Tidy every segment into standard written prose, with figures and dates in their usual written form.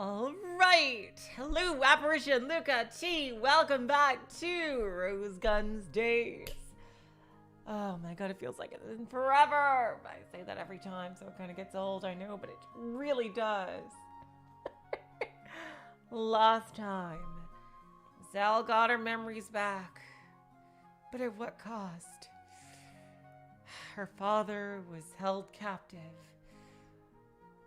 All right. Hello, Apparition Luca T. Welcome back to Rose Guns Days. Oh my god, it feels like it's been forever. I say that every time, so it kind of gets old, I know, but it really does. Last time, Zell got her memories back. But at what cost? Her father was held captive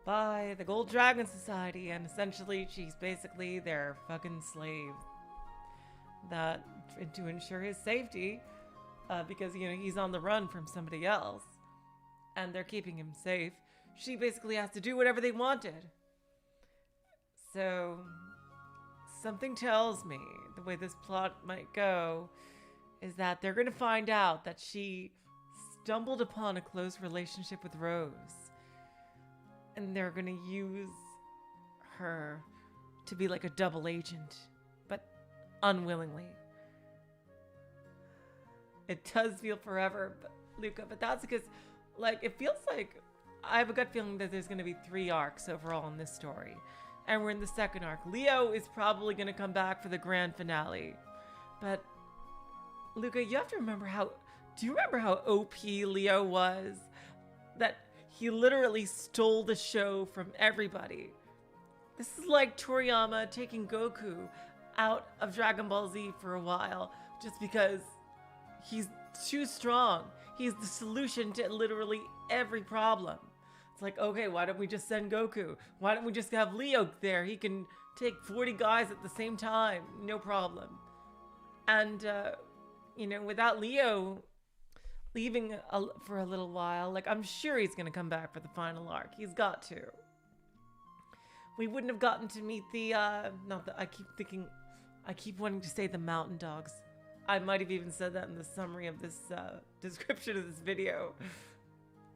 by the Gold Dragon Society, and essentially she's basically their fucking slave. That, to ensure his safety, because, you know, he's on the run from somebody else, and they're keeping him safe, she basically has to do whatever they wanted. So, something tells me the way this plot might go is that they're going to find out that she stumbled upon a close relationship with Rose, and they're going to use her to be like a double agent, but unwillingly. It does feel forever, Luca, but that's because, like, it feels like I have a gut feeling that there's going to be 3 arcs overall in this story, and we're in the 2nd arc. Leo is probably going to come back for the grand finale, but Luca, you have to remember do you remember how OP Leo was? That he literally stole the show from everybody. This is like Toriyama taking Goku out of Dragon Ball Z for a while just because he's too strong. He's the solution to literally every problem. It's like, okay, why don't we just send Goku? Why don't we just have Leo there? He can take 40 guys at the same time, no problem. And, you know, without Leo leaving for a little while, like, I'm sure he's going to come back for the final arc. He's got to. We wouldn't have gotten to meet the, I keep wanting to say the mountain dogs. I might have even said that in the summary of this description of this video,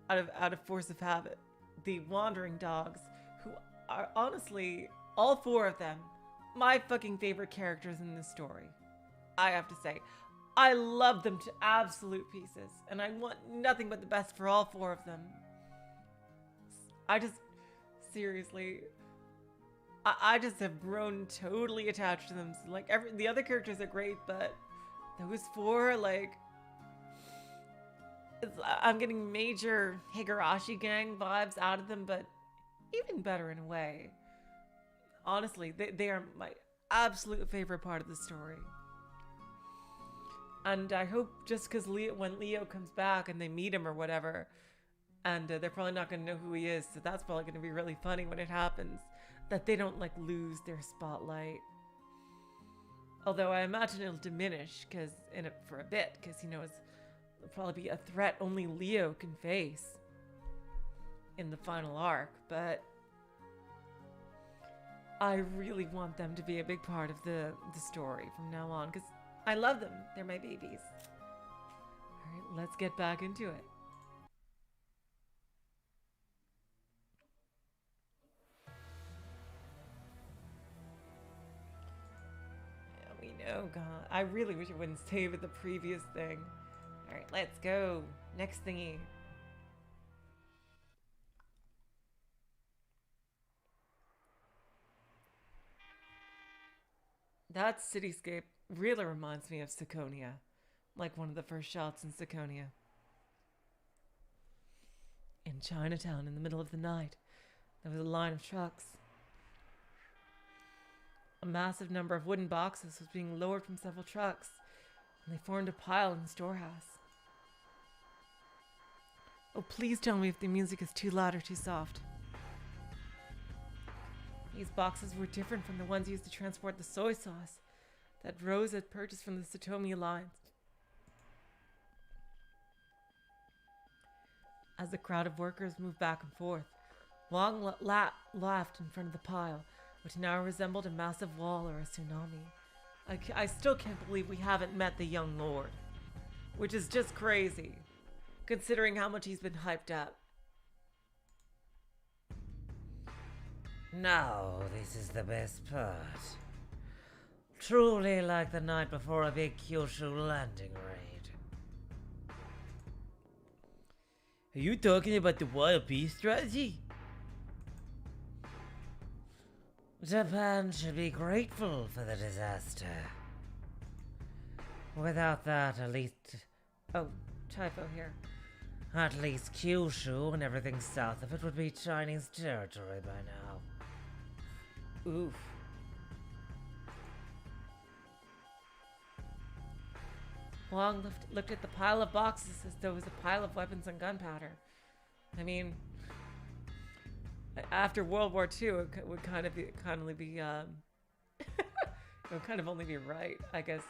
out of force of habit. The wandering dogs, who are honestly, all 4 of them, my fucking favorite characters in this story. I have to say, I love them to absolute pieces, and I want nothing but the best for all 4 of them. I just, seriously, I just have grown totally attached to them. So, like, the other characters are great, but those 4, like, I'm getting major Higurashi gang vibes out of them, but even better in a way. Honestly, they are my absolute favorite part of the story. And I hope just because when Leo comes back and they meet him or whatever, and they're probably not going to know who he is, so that's probably going to be really funny when it happens, that they don't, like, lose their spotlight. Although I imagine it'll diminish for a bit, because, you know, it'll probably be a threat only Leo can face in the final arc, but I really want them to be a big part of the story from now on, because I love them. They're my babies. All right, let's get back into it. Yeah, we know, God. I really wish it wouldn't save at the previous thing. All right, let's go. Next thingy. That cityscape really reminds me of Sakonia, like one of the first shots in Sakonia. In Chinatown, in the middle of the night, there was a line of trucks. A massive number of wooden boxes was being lowered from several trucks, and they formed a pile in the storehouse. Oh, please tell me if the music is too loud or too soft. These boxes were different from the ones used to transport the soy sauce that Rose had purchased from the Satomi lines. As the crowd of workers moved back and forth, Wong laughed in front of the pile, which now resembled a massive wall or a tsunami. I still can't believe we haven't met the young lord, which is just crazy, considering how much he's been hyped up. Now, this is the best part. Truly like the night before a big Kyushu landing raid. Are you talking about the wild beast strategy? Japan should be grateful for the disaster. Without that, at least... Oh, typo here. At least Kyushu and everything south of it would be Chinese territory by now. Oof. Wong looked at the pile of boxes as though it was a pile of weapons and gunpowder. I mean, after World War II, it would kind of be, it would kind of only be right, I guess,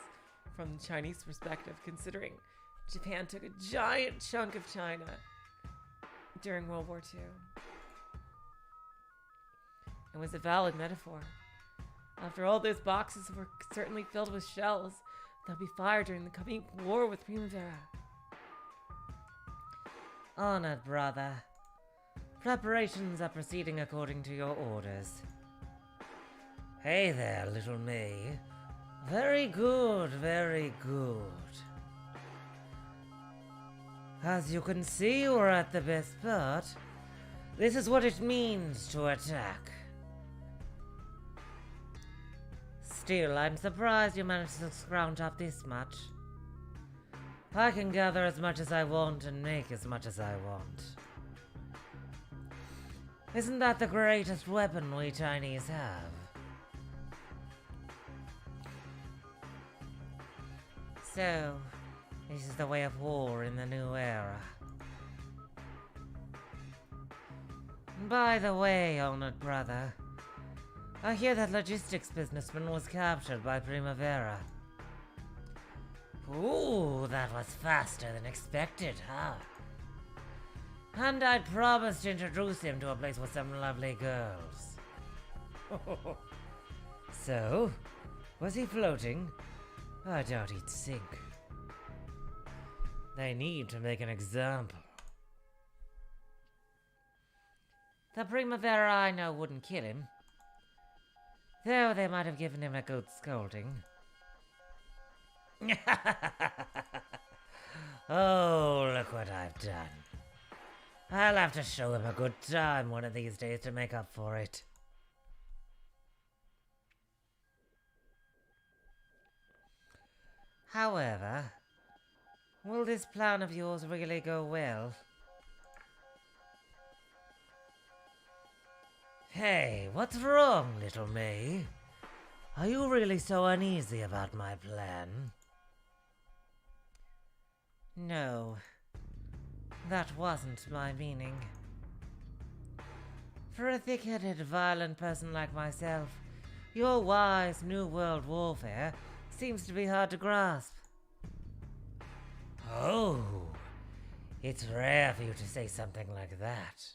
from the Chinese perspective, considering Japan took a giant chunk of China during World War II. It was a valid metaphor. After all, those boxes were certainly filled with shells that'll be fired during the coming war with Primavera. Honored brother. Preparations are proceeding according to your orders. Hey there, little me. Very good, very good. As you can see, we're at the best part. This is what it means to attack. Still, I'm surprised you managed to scrounge up this much. I can gather as much as I want and make as much as I want. Isn't that the greatest weapon we Chinese have? So, this is the way of war in the new era. By the way, honored brother, I hear that logistics businessman was captured by Primavera. Ooh, that was faster than expected, huh? And I'd promised to introduce him to a place with some lovely girls. So, was he floating? I doubt he'd sink. They need to make an example. The Primavera I know wouldn't kill him. Though they might have given him a good scolding. Oh, look what I've done. I'll have to show him a good time one of these days to make up for it. However, will this plan of yours really go well? Hey, what's wrong, little May? Are you really so uneasy about my plan? No, that wasn't my meaning. For a thick-headed, violent person like myself, your wise New World warfare seems to be hard to grasp. Oh, it's rare for you to say something like that.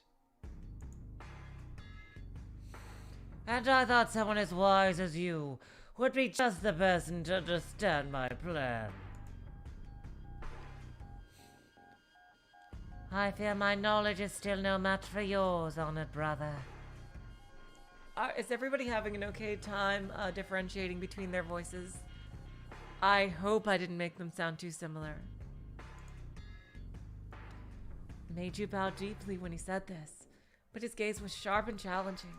And I thought someone as wise as you would be just the person to understand my plan. I fear my knowledge is still no match for yours, honored brother. Is everybody having an okay time differentiating between their voices? I hope I didn't make them sound too similar. Meiju bowed deeply when he said this, but his gaze was sharp and challenging.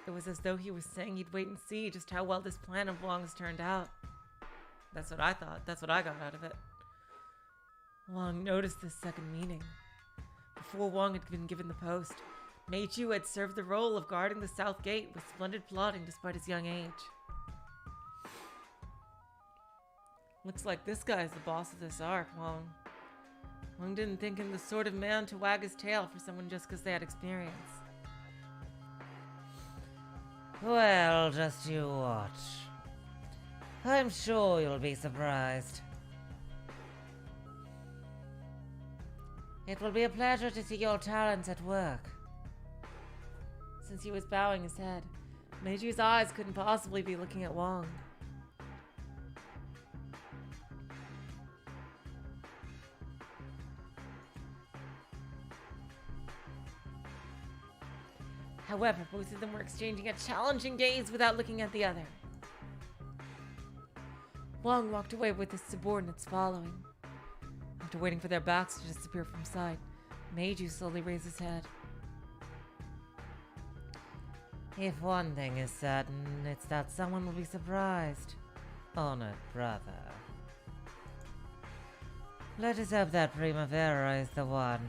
It was as though he was saying he'd wait and see just how well this plan of Wong's turned out. That's what I thought. That's what I got out of it. Wong noticed this second meaning. Before Wong had been given the post, Meiju had served the role of guarding the south gate with splendid plotting despite his young age. Looks like this guy's the boss of this arc, Wong. Wong didn't think him the sort of man to wag his tail for someone just because they had experience. Well, just you watch. I'm sure you'll be surprised. It will be a pleasure to see your talents at work. Since he was bowing his head, Meiju's eyes couldn't possibly be looking at Wong. However, both of them were exchanging a challenging gaze without looking at the other. Wong walked away with his subordinates following. After waiting for their backs to disappear from sight, Meiju slowly raised his head. If one thing is certain, it's that someone will be surprised. Honored brother. Let us hope that Primavera is the one.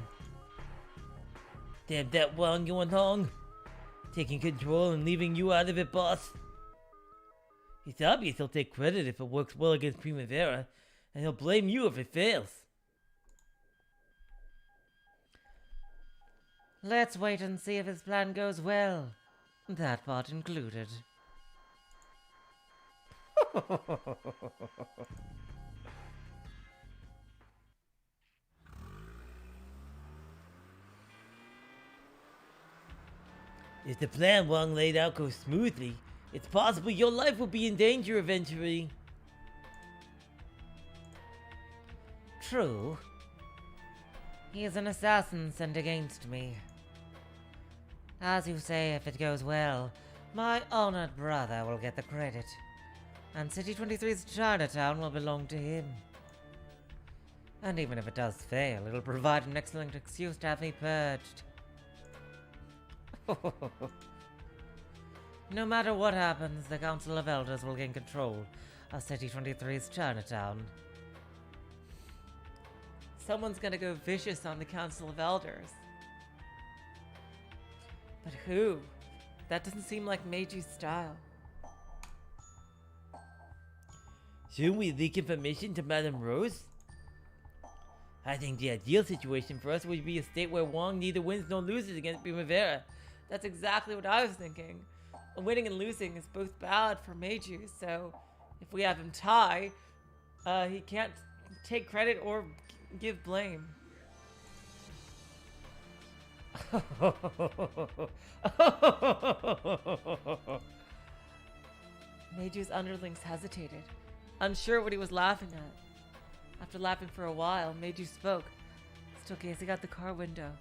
Damn that Wang Yuanhong! Taking control and leaving you out of it, boss. It's obvious he'll take credit if it works well against Primavera, and he'll blame you if it fails. Let's wait and see if his plan goes well. That part included. If the plan Wang laid out goes smoothly, it's possible your life will be in danger eventually. True. He is an assassin sent against me. As you say, if it goes well, my honored brother will get the credit, and City 23's Chinatown will belong to him. And even if it does fail, it'll provide an excellent excuse to have me purged. No matter what happens, the Council of Elders will gain control of City 23's Chinatown. Someone's gonna go vicious on the Council of Elders. But who? That doesn't seem like Meiju's style. Shouldn't we leak information to Madame Rose? I think the ideal situation for us would be a state where Wang neither wins nor loses against Primavera. That's exactly what I was thinking. Winning and losing is both bad for Meiju, so if we have him tie, he can't take credit or give blame. Meiju's underlings hesitated, unsure what he was laughing at. After laughing for a while, Meiju spoke, still gazing out the car window.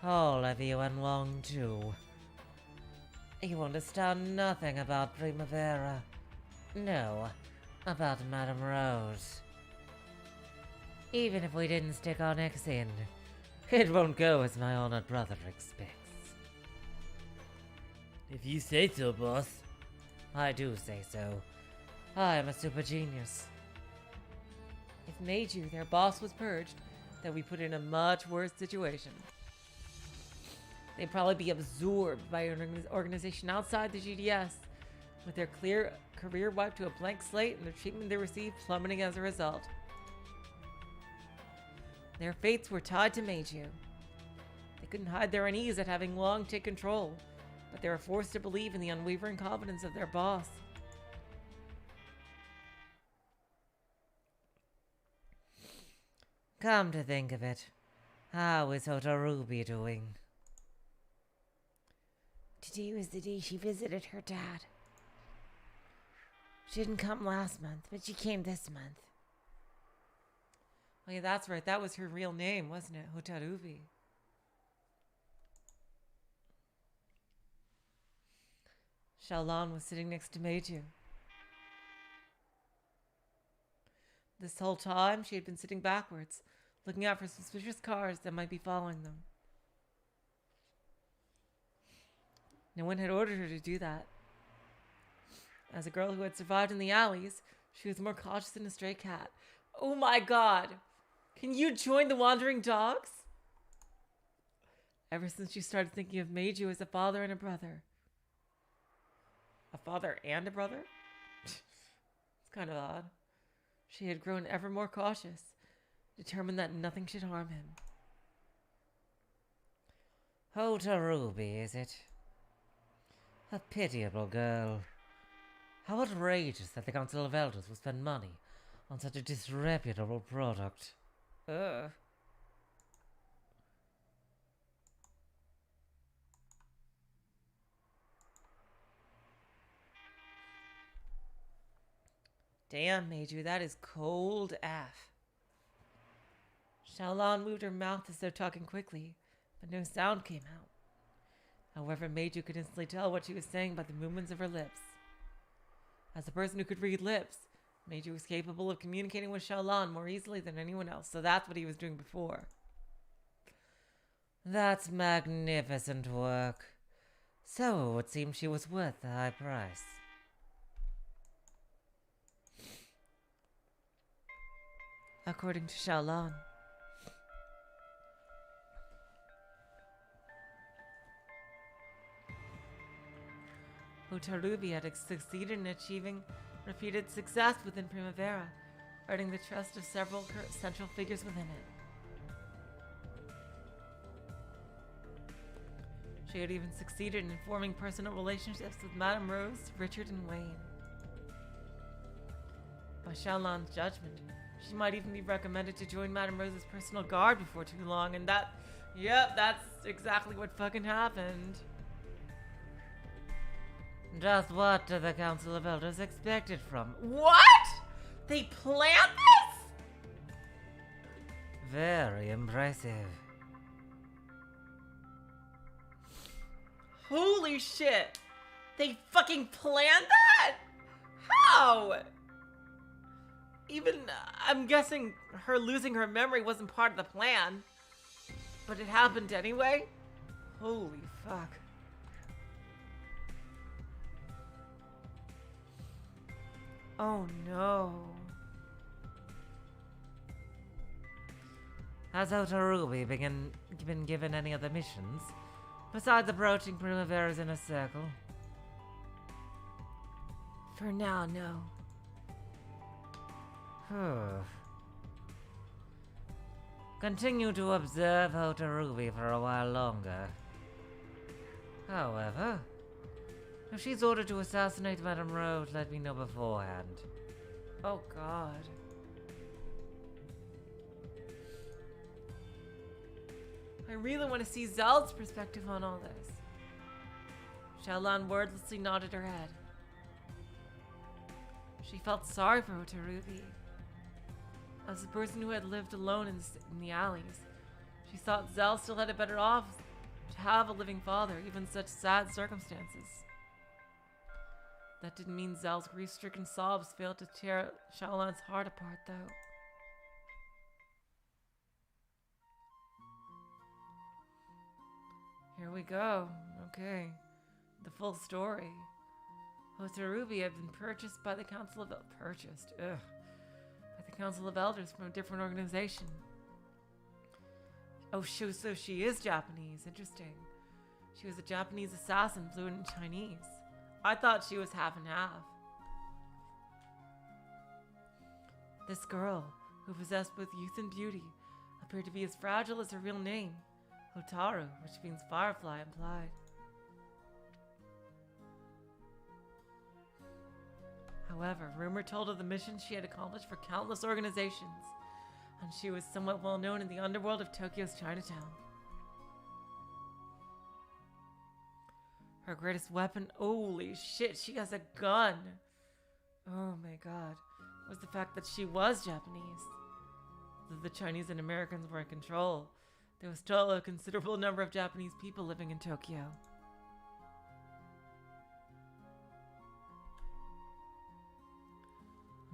All of you and Wong too. You understand nothing about Primavera. No, about Madame Rose. Even if we didn't stick our necks in, it won't go as my honored brother expects. If you say so, boss. I do say so. I am a super genius. If Meiju, their boss, was purged, then we put in a much worse situation. They'd probably be absorbed by an organization outside the GDS, with their clear career wiped to a blank slate and the treatment they received plummeting as a result. Their fates were tied to Meiju. They couldn't hide their unease at having Wong take control, but they were forced to believe in the unwavering confidence of their boss. Come to think of it, how is Hotarubi doing? Today was the day she visited her dad. She didn't come last month, but she came this month. Oh yeah, that's right. That was her real name, wasn't it? Hotarubi. Xiaolan was sitting next to Meiju. This whole time, she had been sitting backwards, looking out for suspicious cars that might be following them. No one had ordered her to do that. As a girl who had survived in the alleys, she was more cautious than a stray cat. Oh my god! Can you join the wandering dogs? Ever since she started thinking of Meiju as a father and a brother. A father and a brother? It's kind of odd. She had grown ever more cautious, determined that nothing should harm him. Hotarubi, is it? A pitiable girl. How outrageous that the Council of Elders will spend money on such a disreputable product. Ugh. Damn, Meiju, that is cold AF. Xiaolan moved her mouth as though talking quickly, but no sound came out. However, Meiju could instantly tell what she was saying by the movements of her lips. As a person who could read lips, Meiju was capable of communicating with Xiaolan more easily than anyone else, so that's what he was doing before. That's magnificent work. So it would seem she was worth the high price. According to Xiaolan. Utarubi had succeeded in achieving repeated success within Primavera, earning the trust of several central figures within it. She had even succeeded in forming personal relationships with Madame Rose, Richard, and Wayne. By Xiaolan's judgment, she might even be recommended to join Madame Rose's personal guard before too long, and that's exactly what fucking happened. Just what do the Council of Elders expect it from? What? They planned this? Very impressive. Holy shit. They fucking planned that? How? Even, I'm guessing her losing her memory wasn't part of the plan. But it happened anyway? Holy fuck. Oh no. Has Utarubi been given any other missions, besides approaching Primavera's inner circle? For now, no. Continue to observe Utarubi for a while longer. However, if she's ordered to assassinate Madame Rose, let me know beforehand. Oh god. I really want to see Zeld's perspective on all this. Xiaolan wordlessly nodded her head. She felt sorry for Utarubi. As a person who had lived alone in the alleys, she thought Zeld still had it better off to have a living father, even in such sad circumstances. That didn't mean Zeld's grief-stricken sobs failed to tear Xiaolan's heart apart, though. Here we go. Okay. The full story. Utarubi had been purchased by the Council of by the Council of Elders from a different organization. Oh, so she is Japanese. Interesting. She was a Japanese assassin fluent in Chinese. I thought she was half and half. This girl, who possessed both youth and beauty, appeared to be as fragile as her real name, Hotaru, which means firefly implied. However, rumor told of the missions she had accomplished for countless organizations, and she was somewhat well known in the underworld of Tokyo's Chinatown. Her greatest weapon, holy shit, she has a gun! Oh my god, was the fact that she was Japanese. Though the Chinese and Americans were in control, there was still a considerable number of Japanese people living in Tokyo.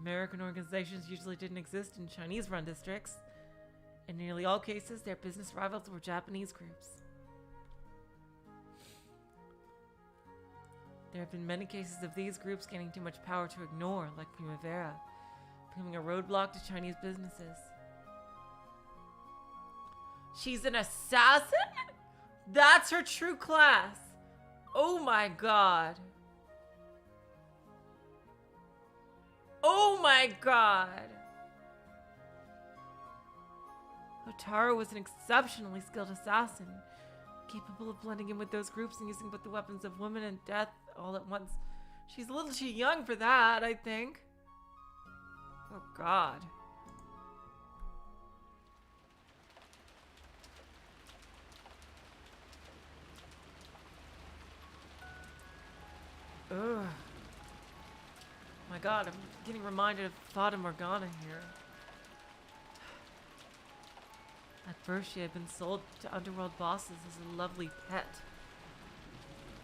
American organizations usually didn't exist in Chinese-run districts. In nearly all cases, their business rivals were Japanese groups. There have been many cases of these groups gaining too much power to ignore, like Primavera, becoming a roadblock to Chinese businesses. She's an assassin? That's her true class! Oh my god! Oh my god! Hotaru was an exceptionally skilled assassin, capable of blending in with those groups and using both the weapons of women and death all at once. She's a little too young for that, I think. Oh god. Ugh. My god, I'm getting reminded of Fata Morgana here. At first, she had been sold to underworld bosses as a lovely pet.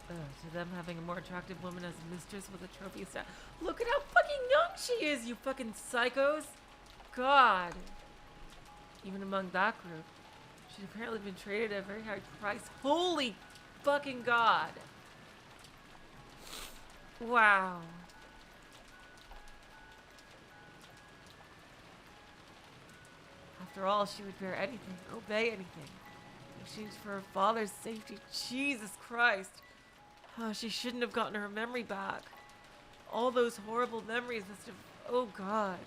To them, having a more attractive woman as a mistress was a trophy stat. Look at how fucking young she is, you fucking psychos! God! Even among that group, She'd apparently been traded at a very high price. Holy fucking God. Wow. After all, she would bear anything, obey anything, in exchange for her father's safety. Jesus Christ. Oh, she shouldn't have gotten her memory back. All those horrible memories must have... Oh, God.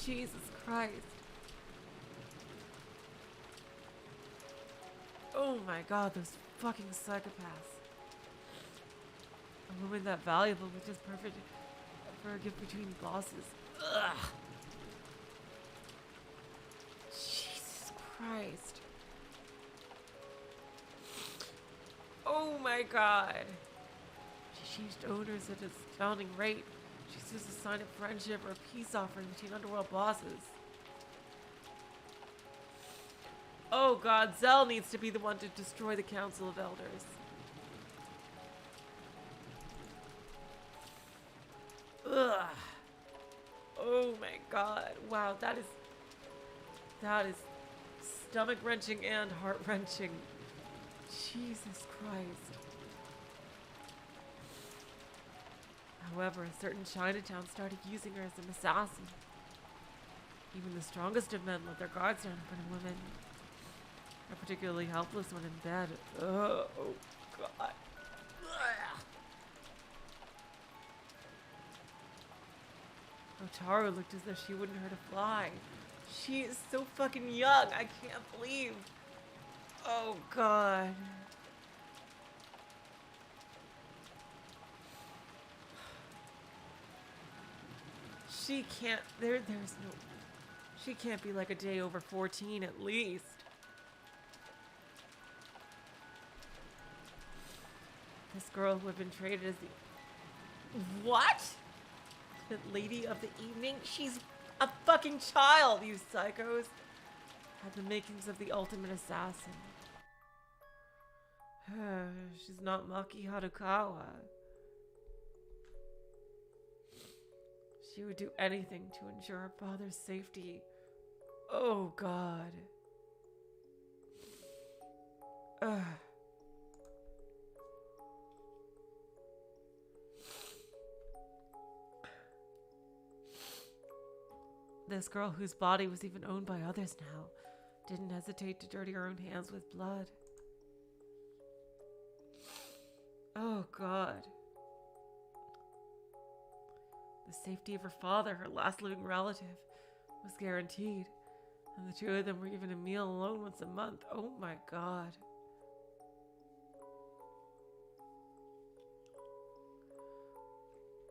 Jesus Christ. Oh, my God, those fucking psychopaths. A woman that valuable was just perfect for a gift between bosses. Ugh. Jesus Christ. Oh my God. She changed owners at an astounding rate. She's just a sign of friendship or a peace offering between underworld bosses. Oh God, Zell needs to be the one to destroy the Council of Elders. Ugh. Oh my God. Wow, that is stomach wrenching and heart wrenching. Jesus Christ. However, a certain Chinatown started using her as an assassin. Even the strongest of men let their guards down in front of women. A particularly helpless one in bed. Oh God. Otaru looked as though she wouldn't hurt a fly. She is so fucking young. I can't believe. Oh God. She can't. There's no. She can't be like a day over 14 at least. This girl who had been traded as the... What? The lady of the evening? She's a fucking child, you psychos. Had the makings of the ultimate assassin. She's not Maki Harukawa. She would do anything to ensure her father's safety. Oh, God. Ugh. This girl, whose body was even owned by others now, didn't hesitate to dirty her own hands with blood. Oh, God. The safety of her father, her last living relative, was guaranteed, and the two of them were given a meal alone once a month. Oh, my God.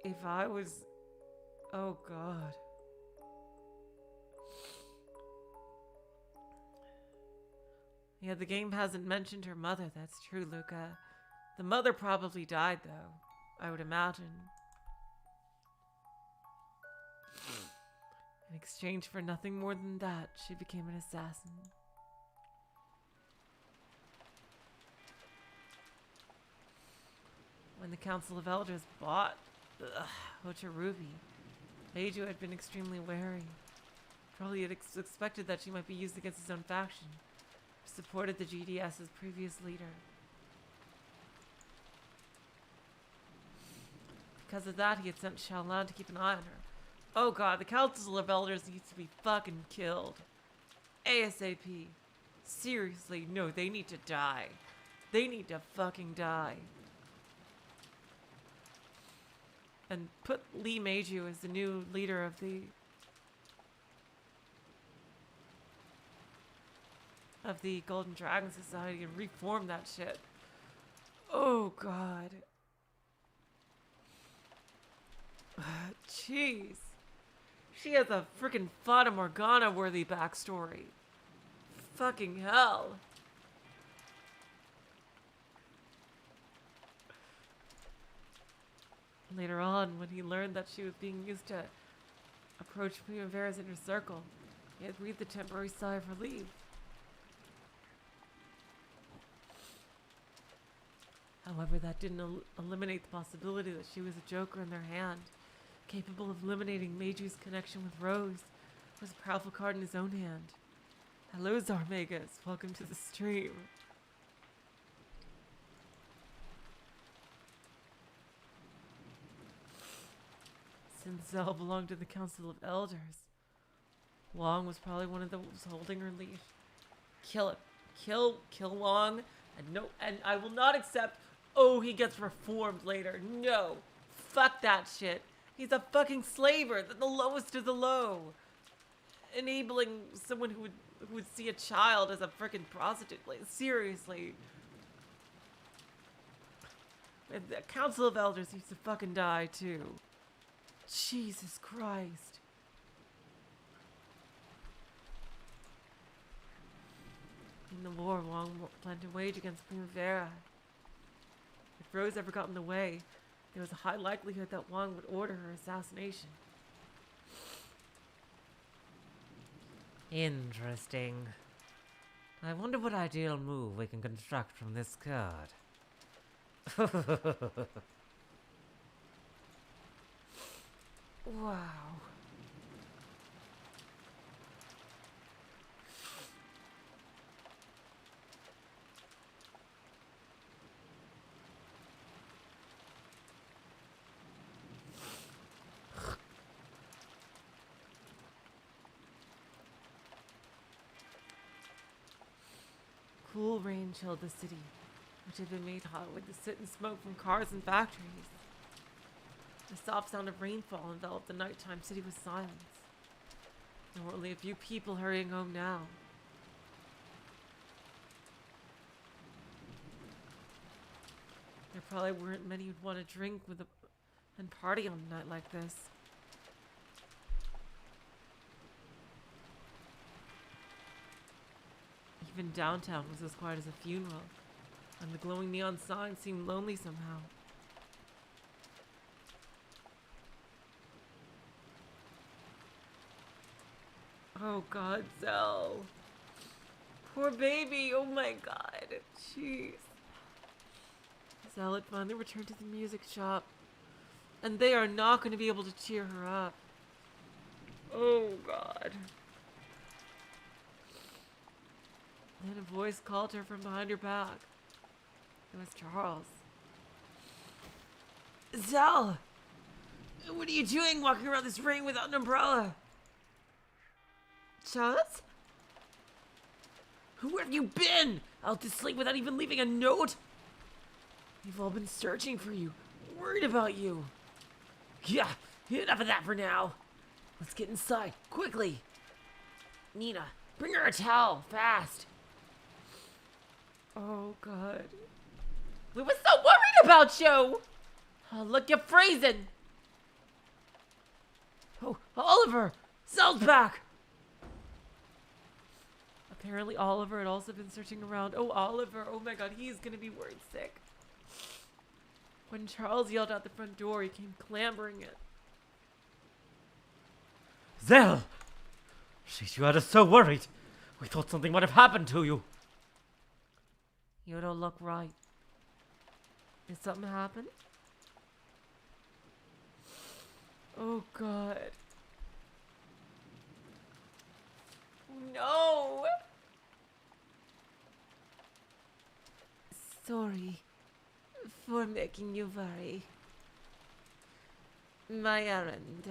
If I was... Oh, God. Yeah, the game hasn't mentioned her mother. That's true, Luca. The mother probably died, though, I would imagine. In exchange for nothing more than that, she became an assassin. When the Council of Elders bought Hotarubi, Meiju had been extremely wary. Probably had expected that she might be used against his own faction. Supported the GDS's previous leader. Because of that, he had sent Shaolan to keep an eye on her. Oh God, the Council of Elders needs to be fucking killed. ASAP. Seriously, no, they need to die. They need to fucking die. And put Lee Meiju as the new leader of the Golden Dragon Society and reform that shit. Oh God. Jeez. She has a freaking Fata Morgana worthy backstory. Fucking hell. Later on, when he learned that she was being used to approach Primavera's inner circle, he had breathed a temporary sigh of relief. However, that didn't eliminate the possibility that she was a joker in their hand, capable of eliminating Meiju's connection with Rose, who was a powerful card in his own hand. Hello, Zarmegas. Welcome to the stream. Since Zell belonged to the Council of Elders, Wong was probably one of those holding her leash. Kill him. Kill Wong. And I will not accept, oh, he gets reformed later. No. Fuck that shit. He's a fucking slaver, the lowest of the low. Enabling someone who would see a child as a freaking prostitute. Like, seriously. And the Council of Elders needs to fucking die, too. Jesus Christ. In the war Wong planned to wage against Primavera. If Rose ever got in the way, there was a high likelihood that Wong would order her assassination. Interesting. I wonder what ideal move we can construct from this card. Wow. Cool rain chilled the city, which had been made hot with the soot and smoke from cars and factories. The soft sound of rainfall enveloped the nighttime city with silence. There were only a few people hurrying home now. There probably weren't many who'd want to drink and party on a night like this. Even downtown was as quiet as a funeral, and the glowing neon sign seemed lonely somehow. Oh God, Zell. Poor baby, oh my God, jeez. Zell had finally returned to the music shop, and they are not going to be able to cheer her up. Oh God. Then a voice called her from behind her back. It was Charles. Zell! What are you doing walking around this rain without an umbrella? Charles? Where have you been? Out to sleep without even leaving a note? We've all been searching for you, worried about you. Yeah, enough of that for now. Let's get inside, quickly. Nina, bring her a towel, fast. Oh, God. We were so worried about you! Oh, look, you're freezing! Oh, Oliver! Zell's back! Apparently Oliver had also been searching around. Oh, Oliver! Oh my God, he's gonna be worried sick. When Charles yelled out the front door, he came clambering in. Zell! Jeez, you had us so worried. We thought something might have happened to you. You don't look right. Did something happen? Oh, God. No! Sorry for making you worry. My errand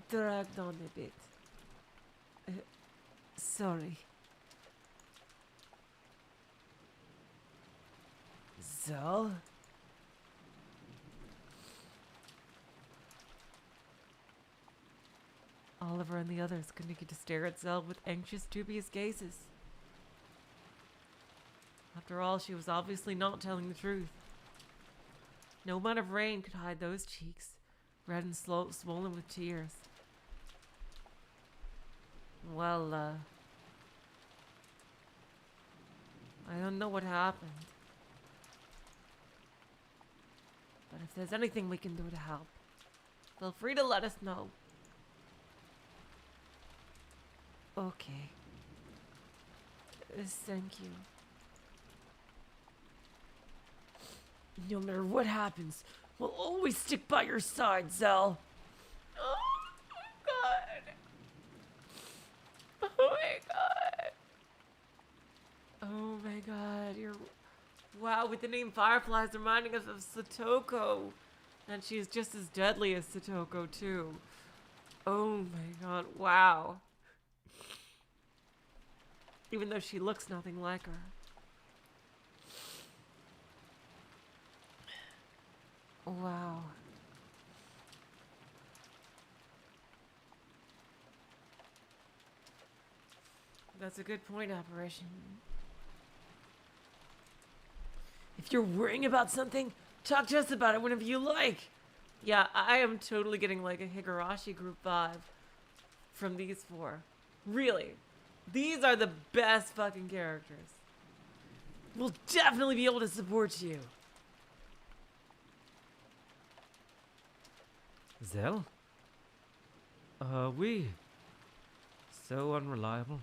dragged on a bit. Sorry. Zell? Oliver and the others continued to stare at Zell with anxious, dubious gazes. After all, she was obviously not telling the truth. No amount of rain could hide those cheeks, red and swollen with tears. Well, I don't know what happened. But if there's anything we can do to help, feel free to let us know. Okay. Thank you. No matter what happens, we'll always stick by your side, Zell. Oh, God. Oh, my God. god, you're... Wow, with the name Fireflies reminding us of Satoko. And she's just as deadly as Satoko, too. Oh my god, wow. Even though she looks nothing like her. Wow. That's a good point, Apparition. If you're worrying about something, talk to us about it whenever you like. Yeah, I am totally getting like a Higurashi group vibe from these four. Really. These are the best fucking characters. We'll definitely be able to support you. Zell? We... So unreliable.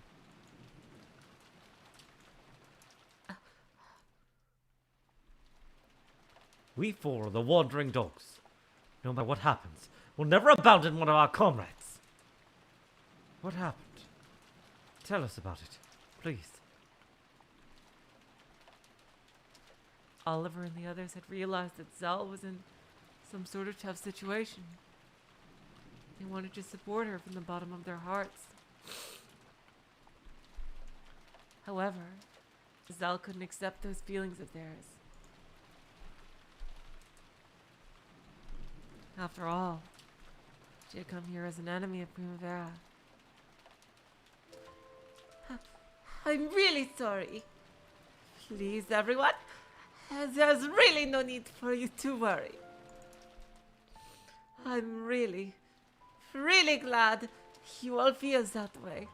We four are the wandering dogs. No matter what happens, we'll never abandon one of our comrades. What happened? Tell us about it, please. Oliver and the others had realized that Zell was in some sort of tough situation. They wanted to support her from the bottom of their hearts. However, Zell couldn't accept those feelings of theirs. After all, she had come here as an enemy of Primavera. I'm really sorry. Please, everyone. There's really no need for you to worry. I'm really, really glad you all feel that way.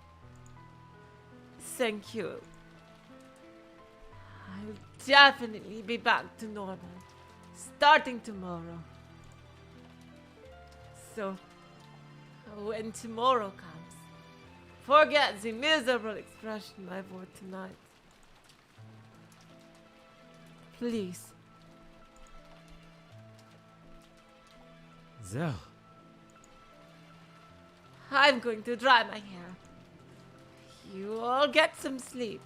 Thank you. I'll definitely be back to normal, starting tomorrow. So, when tomorrow comes, forget the miserable expression I wore tonight. Please. Zell. I'm going to dry my hair. You all get some sleep.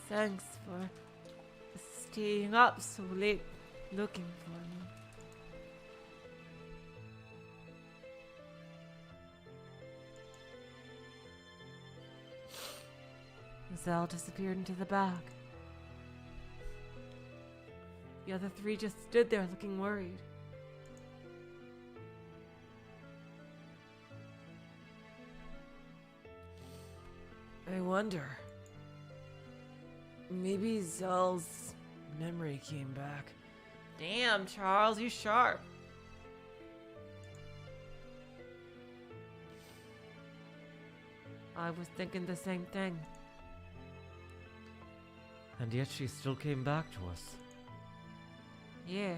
Thanks for staying up so late looking for me. Zell disappeared into the back. The other three just stood there looking worried. I wonder. Maybe Zell's memory came back. Damn, Charles, you sharp. I was thinking the same thing. And yet she still came back to us. Yeah.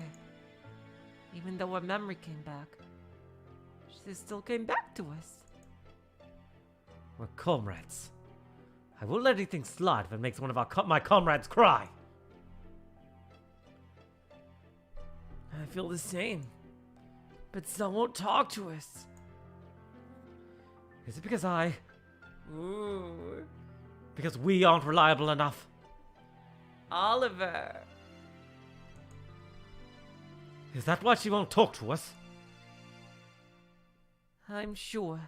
Even though her memory came back, she still came back to us. We're comrades. I won't let anything slide if it makes one of my comrades cry. I feel the same. But Zell won't talk to us. Is it because Ooh. because we aren't reliable enough? Oliver. Is that why she won't talk to us? I'm sure.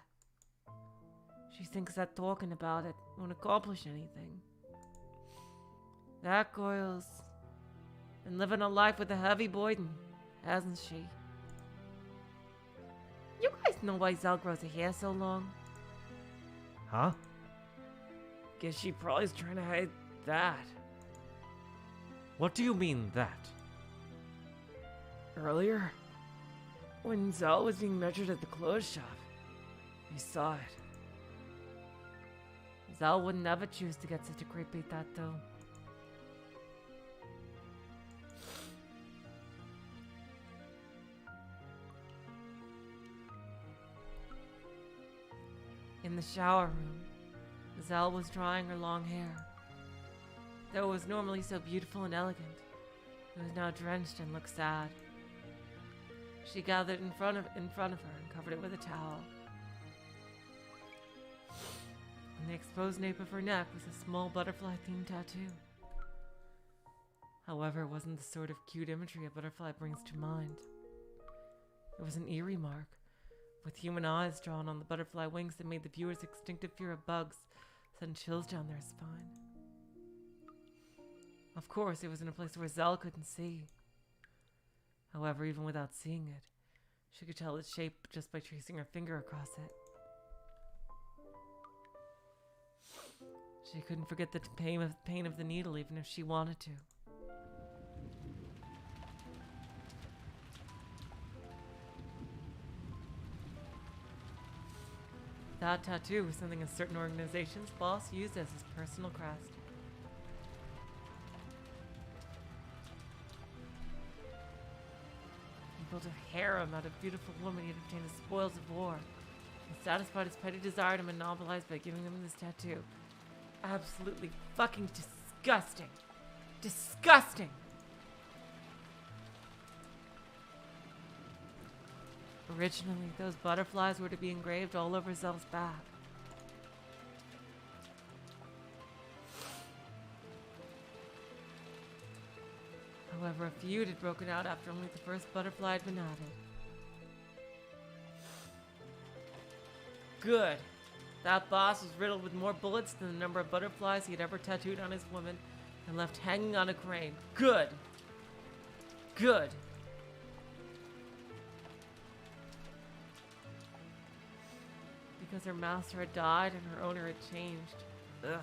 She thinks that talking about it won't accomplish anything. That girl's been living a life with a heavy burden, hasn't she? You guys know why Zell grows her hair so long? Huh? Guess she probably's trying to hide that. What do you mean, that? Earlier, when Zell was being measured at the clothes shop, we saw it. Zell would never choose to get such a creepy tattoo. In the shower room, Zell was drying her long hair. Though it was normally so beautiful and elegant, it was now drenched and looked sad. She gathered in front of her and covered it with a towel. On the exposed nape of her neck was a small butterfly-themed tattoo. However, it wasn't the sort of cute imagery a butterfly brings to mind. It was an eerie mark, with human eyes drawn on the butterfly wings that made the viewer's instinctive fear of bugs send chills down their spine. Of course, it was in a place where Zell couldn't see. However, even without seeing it, she could tell its shape just by tracing her finger across it. She couldn't forget the pain of the needle even if she wanted to. That tattoo was something a certain organization's boss used as his personal crest. He built a harem out of beautiful women he had obtained the spoils of war. He satisfied his petty desire to monopolize by giving them this tattoo. Absolutely fucking disgusting. Disgusting! Originally, those butterflies were to be engraved all over Zell's back. However, a feud had broken out after only the first butterfly had been added. Good. That boss was riddled with more bullets than the number of butterflies he had ever tattooed on his woman and left hanging on a crane. Good. Good. Because her master had died and her owner had changed. Ugh.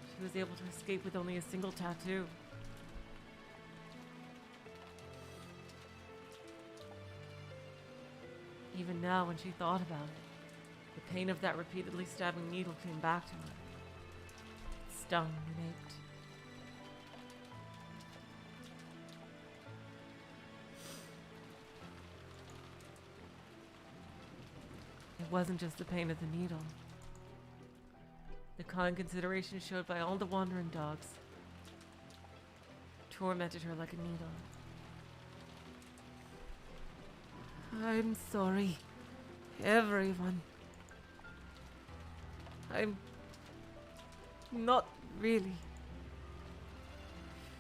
She was able to escape with only a single tattoo. Even now, when she thought about it, the pain of that repeatedly stabbing needle came back to her. It stung and ached. It wasn't just the pain of the needle. The kind consideration showed by all the wandering dogs tormented her like a needle. I'm sorry, everyone. I'm not really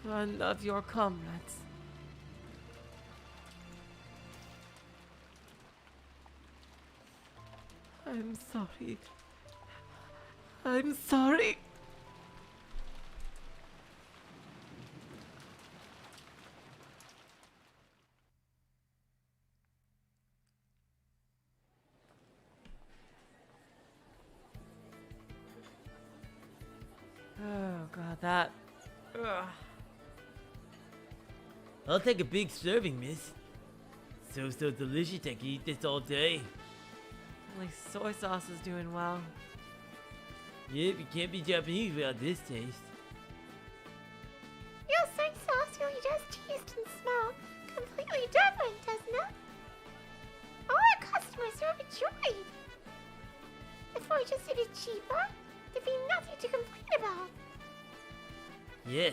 one of your comrades. I'm sorry. I'm sorry. Oh god, that. Ugh. I'll take a big serving, miss. So delicious I could eat this all day. At least soy sauce is doing well. Yep, you can't be Japanese without this taste. Your soy sauce really does taste and smell completely different, doesn't it? All our customers are overjoyed. If we just did it cheaper, there'd be nothing to complain about. Yeah,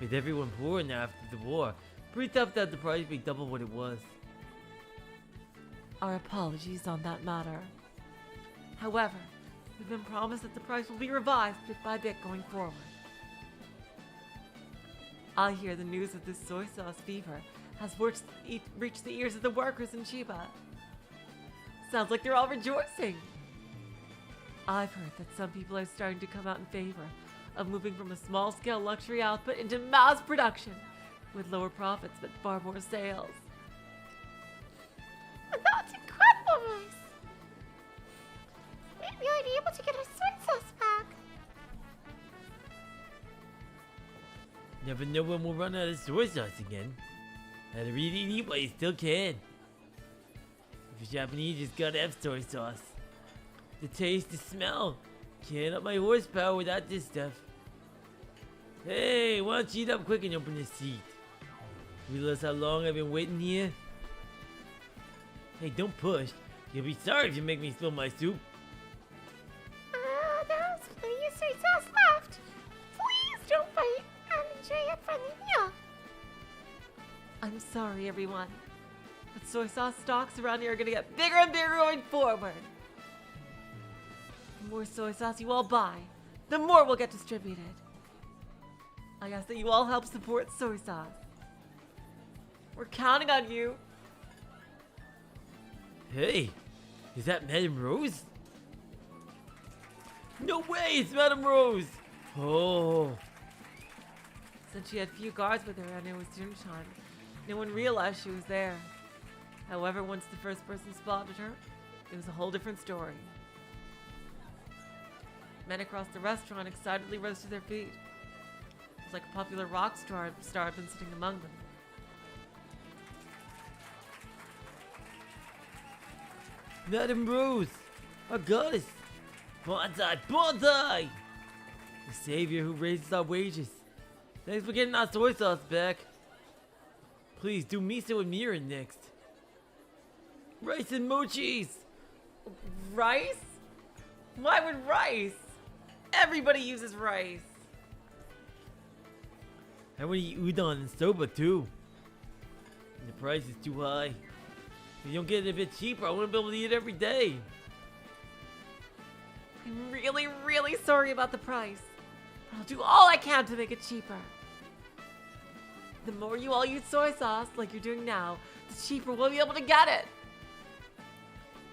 with everyone poor now after the war, pretty tough to have the price be double what it was. Our apologies on that matter. However, we've been promised that the price will be revised bit by bit going forward. I hear the news of this soy sauce fever has reached the ears of the workers in Chiba. Sounds like they're all rejoicing. I've heard that some people are starting to come out in favor of moving from a small-scale luxury output into mass production with lower profits but far more sales. That's incredible, Royce. Maybe I'd be able to get our soy sauce back. Never know when we'll run out of soy sauce again. Had to really eat while you still can. If you're Japanese, you just gotta have soy sauce. The taste, the smell. Can't up my horsepower without this stuff. Hey, why don't you eat up quick and open the seat? Realize how long I've been waiting here? Hey, don't push. You'll be sorry if you make me spill my soup. There's plenty of soy sauce left. Please don't fight and enjoy a friendly meal. I'm sorry, everyone, but soy sauce stocks around here are gonna get bigger and bigger going forward. more soy sauce you all buy, the more will get distributed. I ask that you all help support soy sauce. We're counting on you. Hey, is that Madame Rose? No way, it's Madame Rose! Oh, Since she had few guards with her and it was dinner time, no one realized she was there. However, once the first person spotted her, it was a whole different story. Men across the restaurant excitedly rose to their feet. It was like a popular rock star had been sitting among them. Madame Rose, our goddess! Bonsai, Bonsai! The savior who raises our wages. Thanks for getting our soy sauce back. Please do miso and mirin next. Rice and mochis! Rice? Why would rice? Everybody uses rice. I want to eat udon and soba too. The price is too high. If you don't get it a bit cheaper, I want to be able to eat it every day. I'm really, really sorry about the price. But I'll do all I can to make it cheaper. The more you all use soy sauce, like you're doing now, the cheaper we'll be able to get it.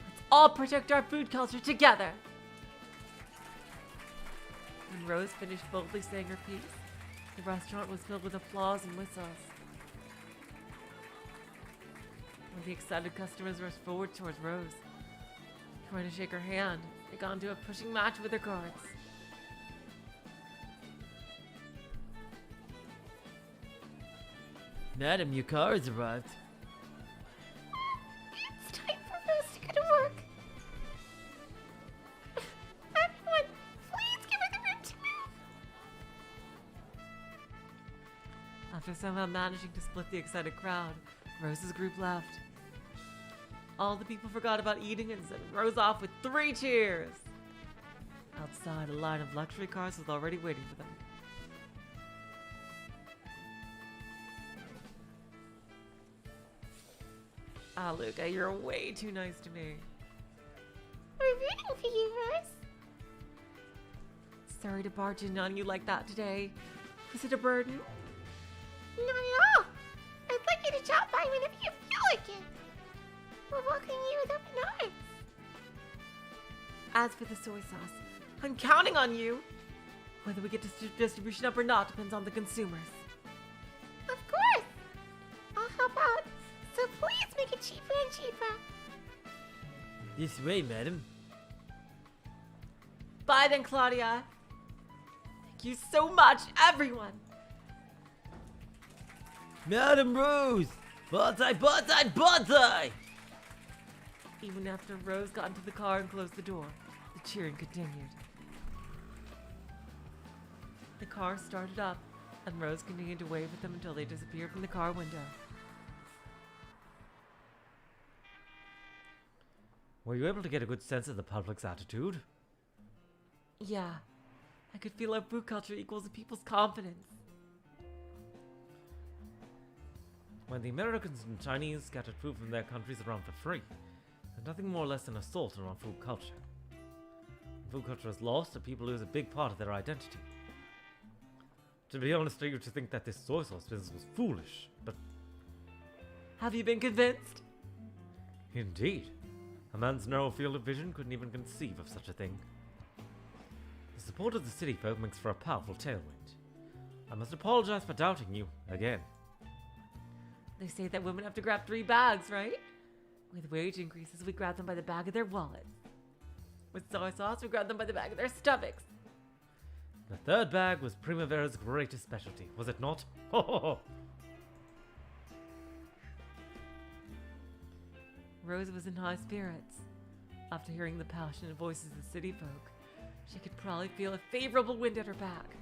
Let's all protect our food culture together. When Rose finished boldly saying her piece, the restaurant was filled with applause and whistles. When the excited customers rushed forward towards Rose, trying to shake her hand, they got into a pushing match with their guards. Madam, your car has arrived. It's time for Rose to go to work. Everyone, please give her the room to move. After somehow managing to split the excited crowd, Rose's group left. All the people forgot about eating and sent Rose off with 3 cheers. Outside, a line of luxury cars was already waiting for them. Ah, Luca, you're way too nice to me. We're rooting for you, Rose. Sorry to barge in on you like that today. Was it a burden? Not at all. I'd like you to drop by whenever you feel like it. We're welcoming you with open arms. As for the soy sauce, I'm counting on you. Whether we get distribution up or not depends on the consumers. Of course. I'll help out. So please make it cheaper and cheaper. This way, madam. Bye then, Claudia. Thank you so much, everyone. Madam Rose! Bonsai, bonsai, bonsai! Even after Rose got into the car and closed the door, the cheering continued. The car started up, and Rose continued to wave at them until they disappeared from the car window. Were you able to get a good sense of the public's attitude? Yeah, I could feel how food culture equals the people's confidence. When the Americans and Chinese scattered food from their countries around for free, and nothing more or less than assault around food culture. When food culture is lost, the people lose a big part of their identity. To be honest, I used to think that this soy sauce business was foolish, but Have you been convinced? indeed, a man's narrow field of vision couldn't even conceive of such a thing. The support of the city folk makes for a powerful tailwind. I must apologize for doubting you again. They say that women have to grab 3 bags, right? With wage increases, we grab them by the bag of their wallets. With soy sauce, we grab them by the bag of their stomachs. The third bag was Primavera's greatest specialty, was it not? Ho ho ho! Rose was in high spirits. After hearing the passionate voices of the city folk, she could probably feel a favorable wind at her back.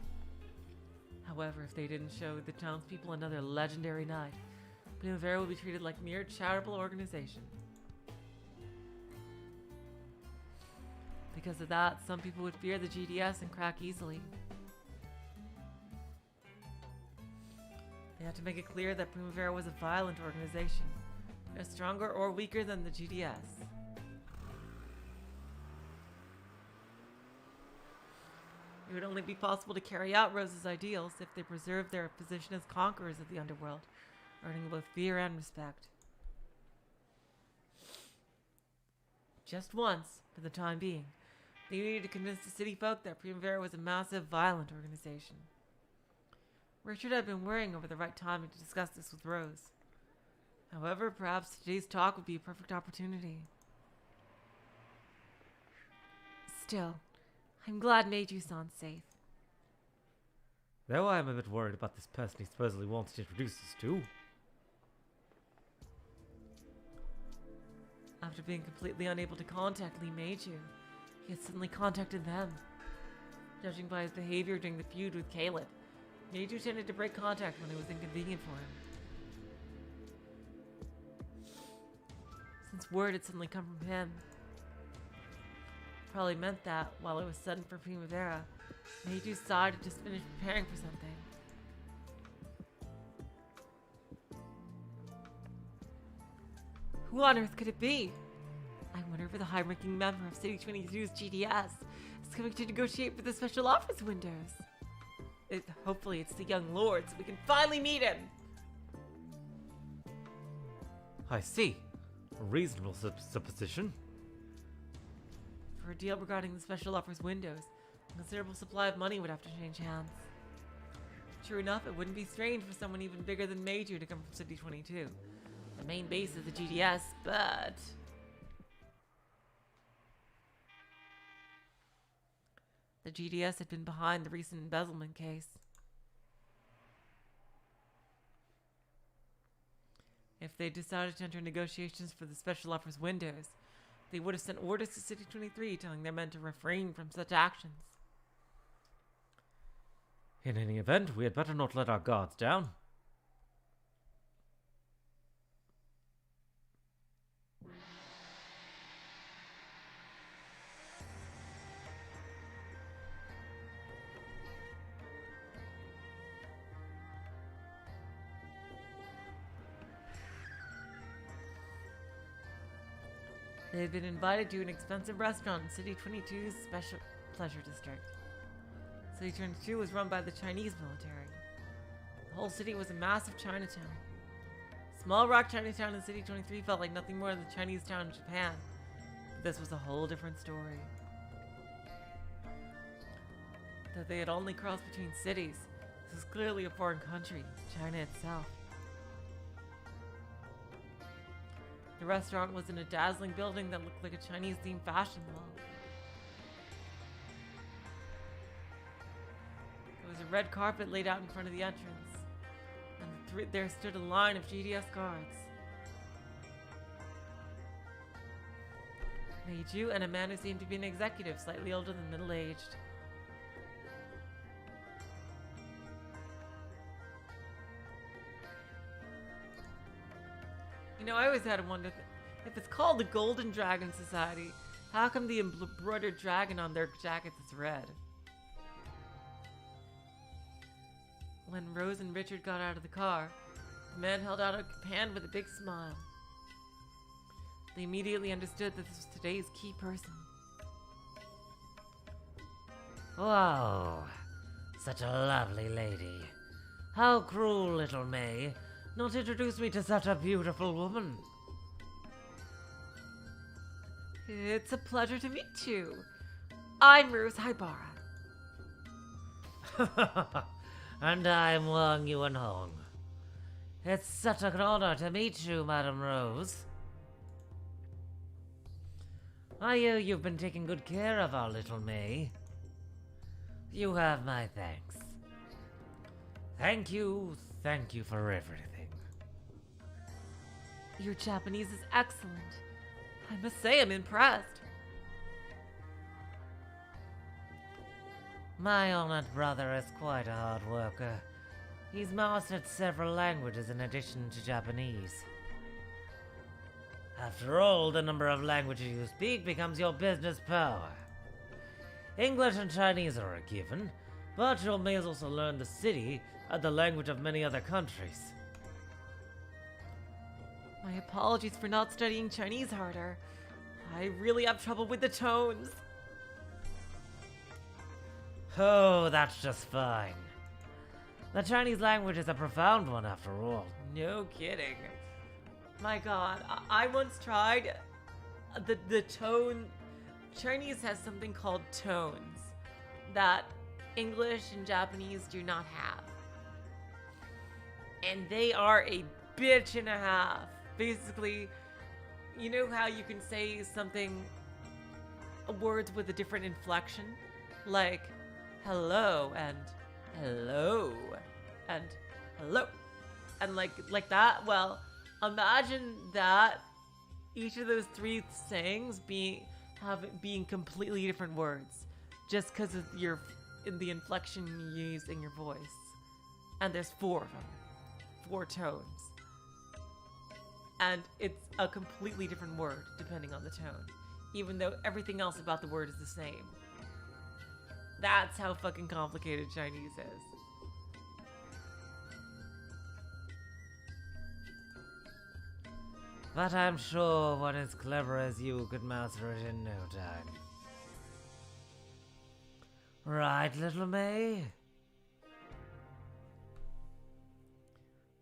However, if they didn't show the townspeople another legendary night, Primavera would be treated like mere charitable organization. Because of that, some people would fear the GDS and crack easily. They had to make it clear that Primavera was a violent organization, no stronger or weaker than the GDS. would only be possible to carry out Rose's ideals if they preserved their position as conquerors of the underworld, earning both fear and respect. Just once, for the time being, they needed to convince the city folk that Primavera was a massive, violent organization. Richard had been worrying over the right timing to discuss this with Rose. However, perhaps today's talk would be a perfect opportunity. Still, I'm glad Meiju-san's safe. Though I am a bit worried about this person he supposedly wants to introduce us to. After being completely unable to contact Lee Meiju, he had suddenly contacted them. Judging by his behavior during the feud with Caleb, Meiju tended to break contact when it was inconvenient for him. Since word had suddenly come from him, probably meant that, while it was sudden for Primavera, Meiju's side had just finished preparing for something. Who on earth could it be? I wonder if the high-ranking member of City 22's GDS is coming to negotiate for the special offers windows. Hopefully it's the young lord, so we can finally meet him! I see. A reasonable supposition. For a deal regarding the special offers windows, a considerable supply of money would have to change hands. True enough, it wouldn't be strange for someone even bigger than Meiju to come from City 22. The main base is the GDS, but... the GDS had been behind the recent embezzlement case. If they decided to enter negotiations for the special offers windows, they would have sent orders to City 23 telling their men to refrain from such actions. In any event, we had better not let our guards down. They had been invited to an expensive restaurant in City 22's special pleasure district. City 22 was run by the Chinese military. The whole city was a massive Chinatown. Small rock Chinatown in City 23 felt like nothing more than the Chinese town in Japan. But this was a whole different story. Though they had only crossed between cities, this was clearly a foreign country, China itself. The restaurant was in a dazzling building that looked like a Chinese-themed fashion mall. There was a red carpet laid out in front of the entrance, and there stood a line of GDS guards. Meiju and a man who seemed to be an executive, slightly older than middle-aged. You know, I always had to wonder if it's called the Golden Dragon Society, how come the embroidered dragon on their jackets is red? When Rose and Richard got out of the car, the man held out a hand with a big smile. They immediately understood that this was today's key person. Wow, such a lovely lady. How cruel, little May, not introduce me to such a beautiful woman. It's a pleasure to meet you. I'm Rose Haibara. And I'm Wang Yuanhong. It's such an honor to meet you, Madam Rose. I hear you've been taking good care of our little May. You have my thanks. Thank you for everything. Your Japanese is excellent. I must say I'm impressed. My honored brother is quite a hard worker. He's mastered several languages in addition to Japanese. After all, the number of languages you speak becomes your business power. English and Chinese are a given, but you may also learn the city and the language of many other countries. My apologies for not studying Chinese harder. I really have trouble with the tones. Oh, that's just fine. The Chinese language is a profound one after all. No kidding. My god, I once tried the tone. Chinese has something called tones that English and Japanese do not have. And they are a bitch and a half. Basically, you know how you can say something, words with a different inflection? Like hello and hello and hello. And like that. Well, imagine that each of those three sayings being completely different words just because of the inflection you use in your voice. And there's 4 of them. 4 tones. And it's a completely different word depending on the tone, even though everything else about the word is the same. That's how fucking complicated Chinese is. But I'm sure one as clever as you could master it in no time. Right, little May?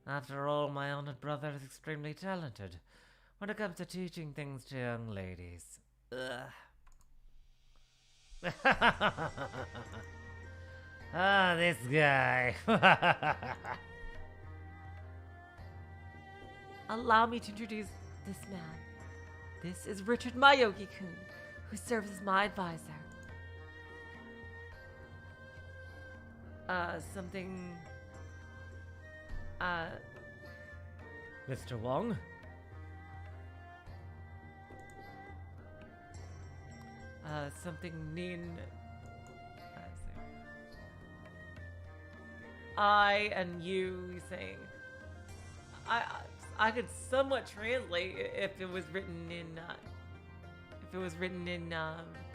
After all, my honored brother is extremely talented when it comes to teaching things to young ladies. Ah, this guy. Allow me to introduce this man. This is Richard Mayogi-kun, who serves as my advisor. Mr. Wong? Something Nin. I and you saying. I could somewhat translate if it was written in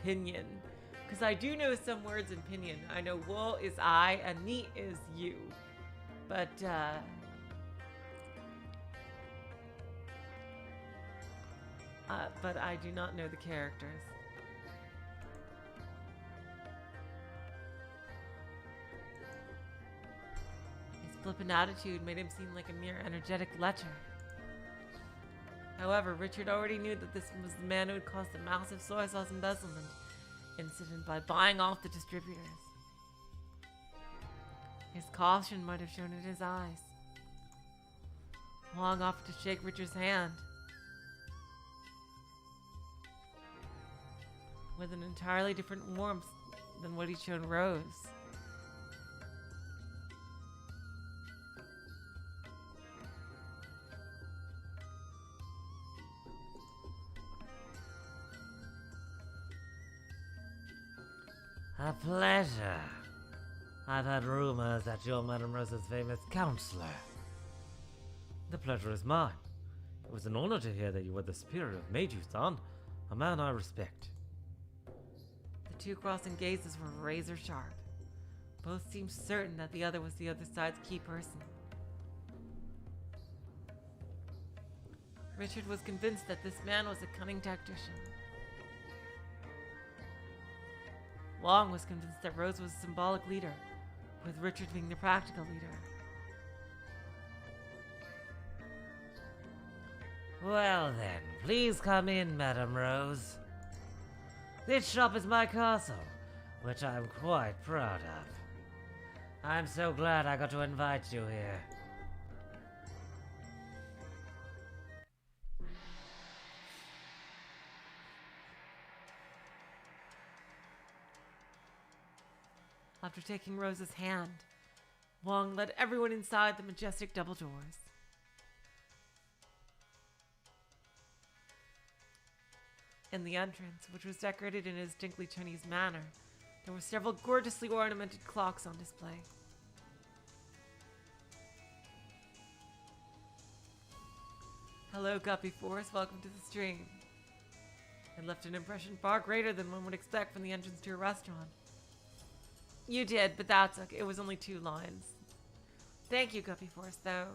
pinyin, because I do know some words in pinyin. I know wo is I and ni is you, but I do not know the characters. His flippant attitude made him seem like a mere energetic lecher. However, Richard already knew that this was the man who had caused a massive soy sauce embezzlement incident by buying off the distributors. His caution might have shown in his eyes. Wong offered to shake Richard's hand with an entirely different warmth than what he'd shown Rose. A pleasure. I've heard rumors that you're Madame Rose's famous counselor. The pleasure is mine. It was an honor to hear that you were the superior of Meiju-san, a man I respect. The two crossing gazes were razor sharp. Both seemed certain that the other was the other side's key person. Richard was convinced that this man was a cunning tactician. Wong was convinced that Rose was a symbolic leader, with Richard being the practical leader. Well then, please come in, Madame Rose. This shop is my castle, which I'm quite proud of. I'm so glad I got to invite you here. After taking Rose's hand, Wong led everyone inside the majestic double doors. In the entrance, which was decorated in a distinctly Chinese manner, there were several gorgeously ornamented clocks on display. Hello, Guppy Force. Welcome to the stream. It left an impression far greater than one would expect from the entrance to a restaurant. You did, but that's okay. It was only 2 lines. Thank you, Guppy Force, though.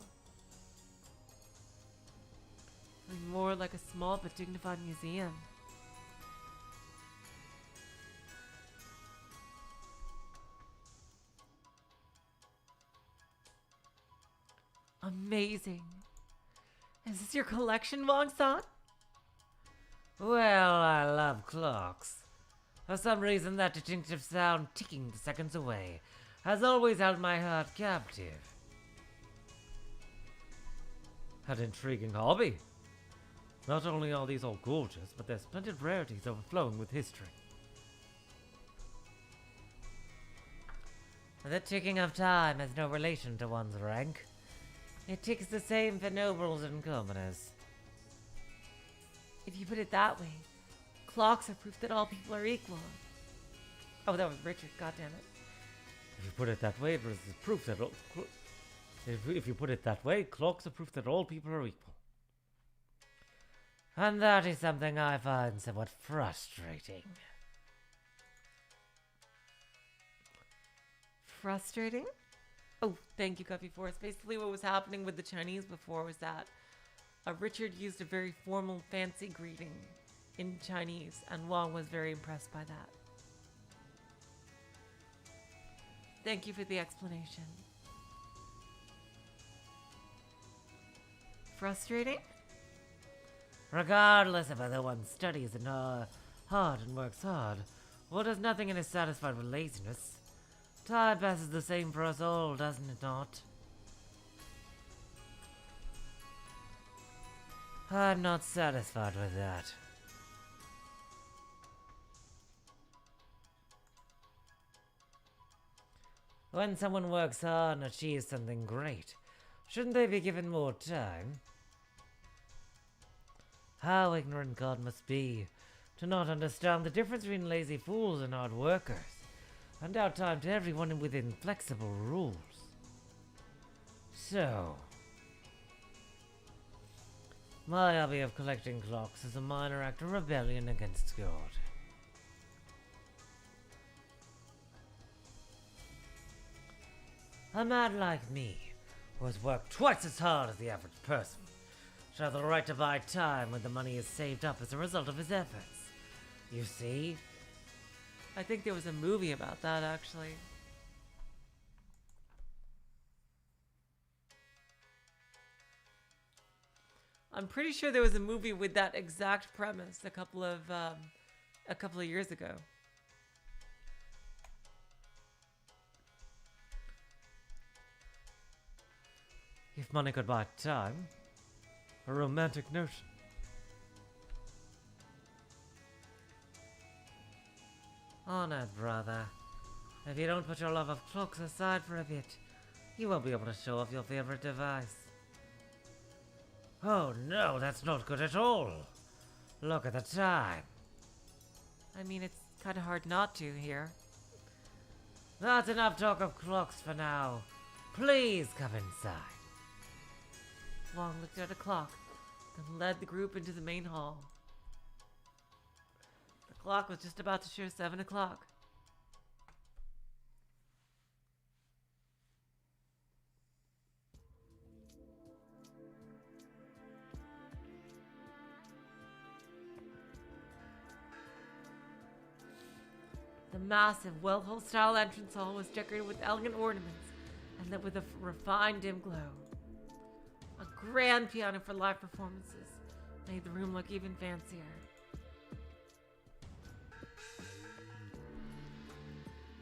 Something more like a small but dignified museum. Amazing. Is this your collection, Wong-san? Well, I love clocks. For some reason, that distinctive sound ticking the seconds away has always held my heart captive. An intriguing hobby. Not only are these all gorgeous, but they're splendid rarities overflowing with history. The ticking of time has no relation to one's rank. It ticks the same for nobles and commoners. If you put it that way, clocks are proof that all people are equal. Oh, that was Richard. God damn it. If you put it that way, it is proof that if you put it that way, clocks are proof that all people are equal. And that is something I find somewhat frustrating. Frustrating? Oh, thank you, Guppy Force. Basically, what was happening with the Chinese before was that Richard used a very formal, fancy greeting in Chinese, and Wong was very impressed by that. Thank you for the explanation. Frustrating? Regardless of whether one studies hard and works hard, or does nothing and is satisfied with laziness, time passes the same for us all, doesn't it not? I'm not satisfied with that. When someone works hard and achieves something great, shouldn't they be given more time? How ignorant God must be to not understand the difference between lazy fools and hard workers, and out time to everyone within flexible rules. So, my hobby of collecting clocks is a minor act of rebellion against God. A man like me, who has worked twice as hard as the average person, should have the right to buy time when the money is saved up as a result of his efforts. You see? I think there was a movie about that, actually. I'm pretty sure there was a movie with that exact premise a couple of years ago. If money could buy time, a romantic notion. Honored brother, if you don't put your love of clocks aside for a bit, you won't be able to show off your favorite device. Oh no, that's not good at all. Look at the time. I mean, it's kind of hard not to here. That's enough talk of clocks for now. Please come inside. Wong looked at a clock, then led the group into the main hall. The clock was just about to show 7 o'clock. The massive, well-hole-style entrance hall was decorated with elegant ornaments and lit with a refined dim glow. A grand piano for live performances made the room look even fancier.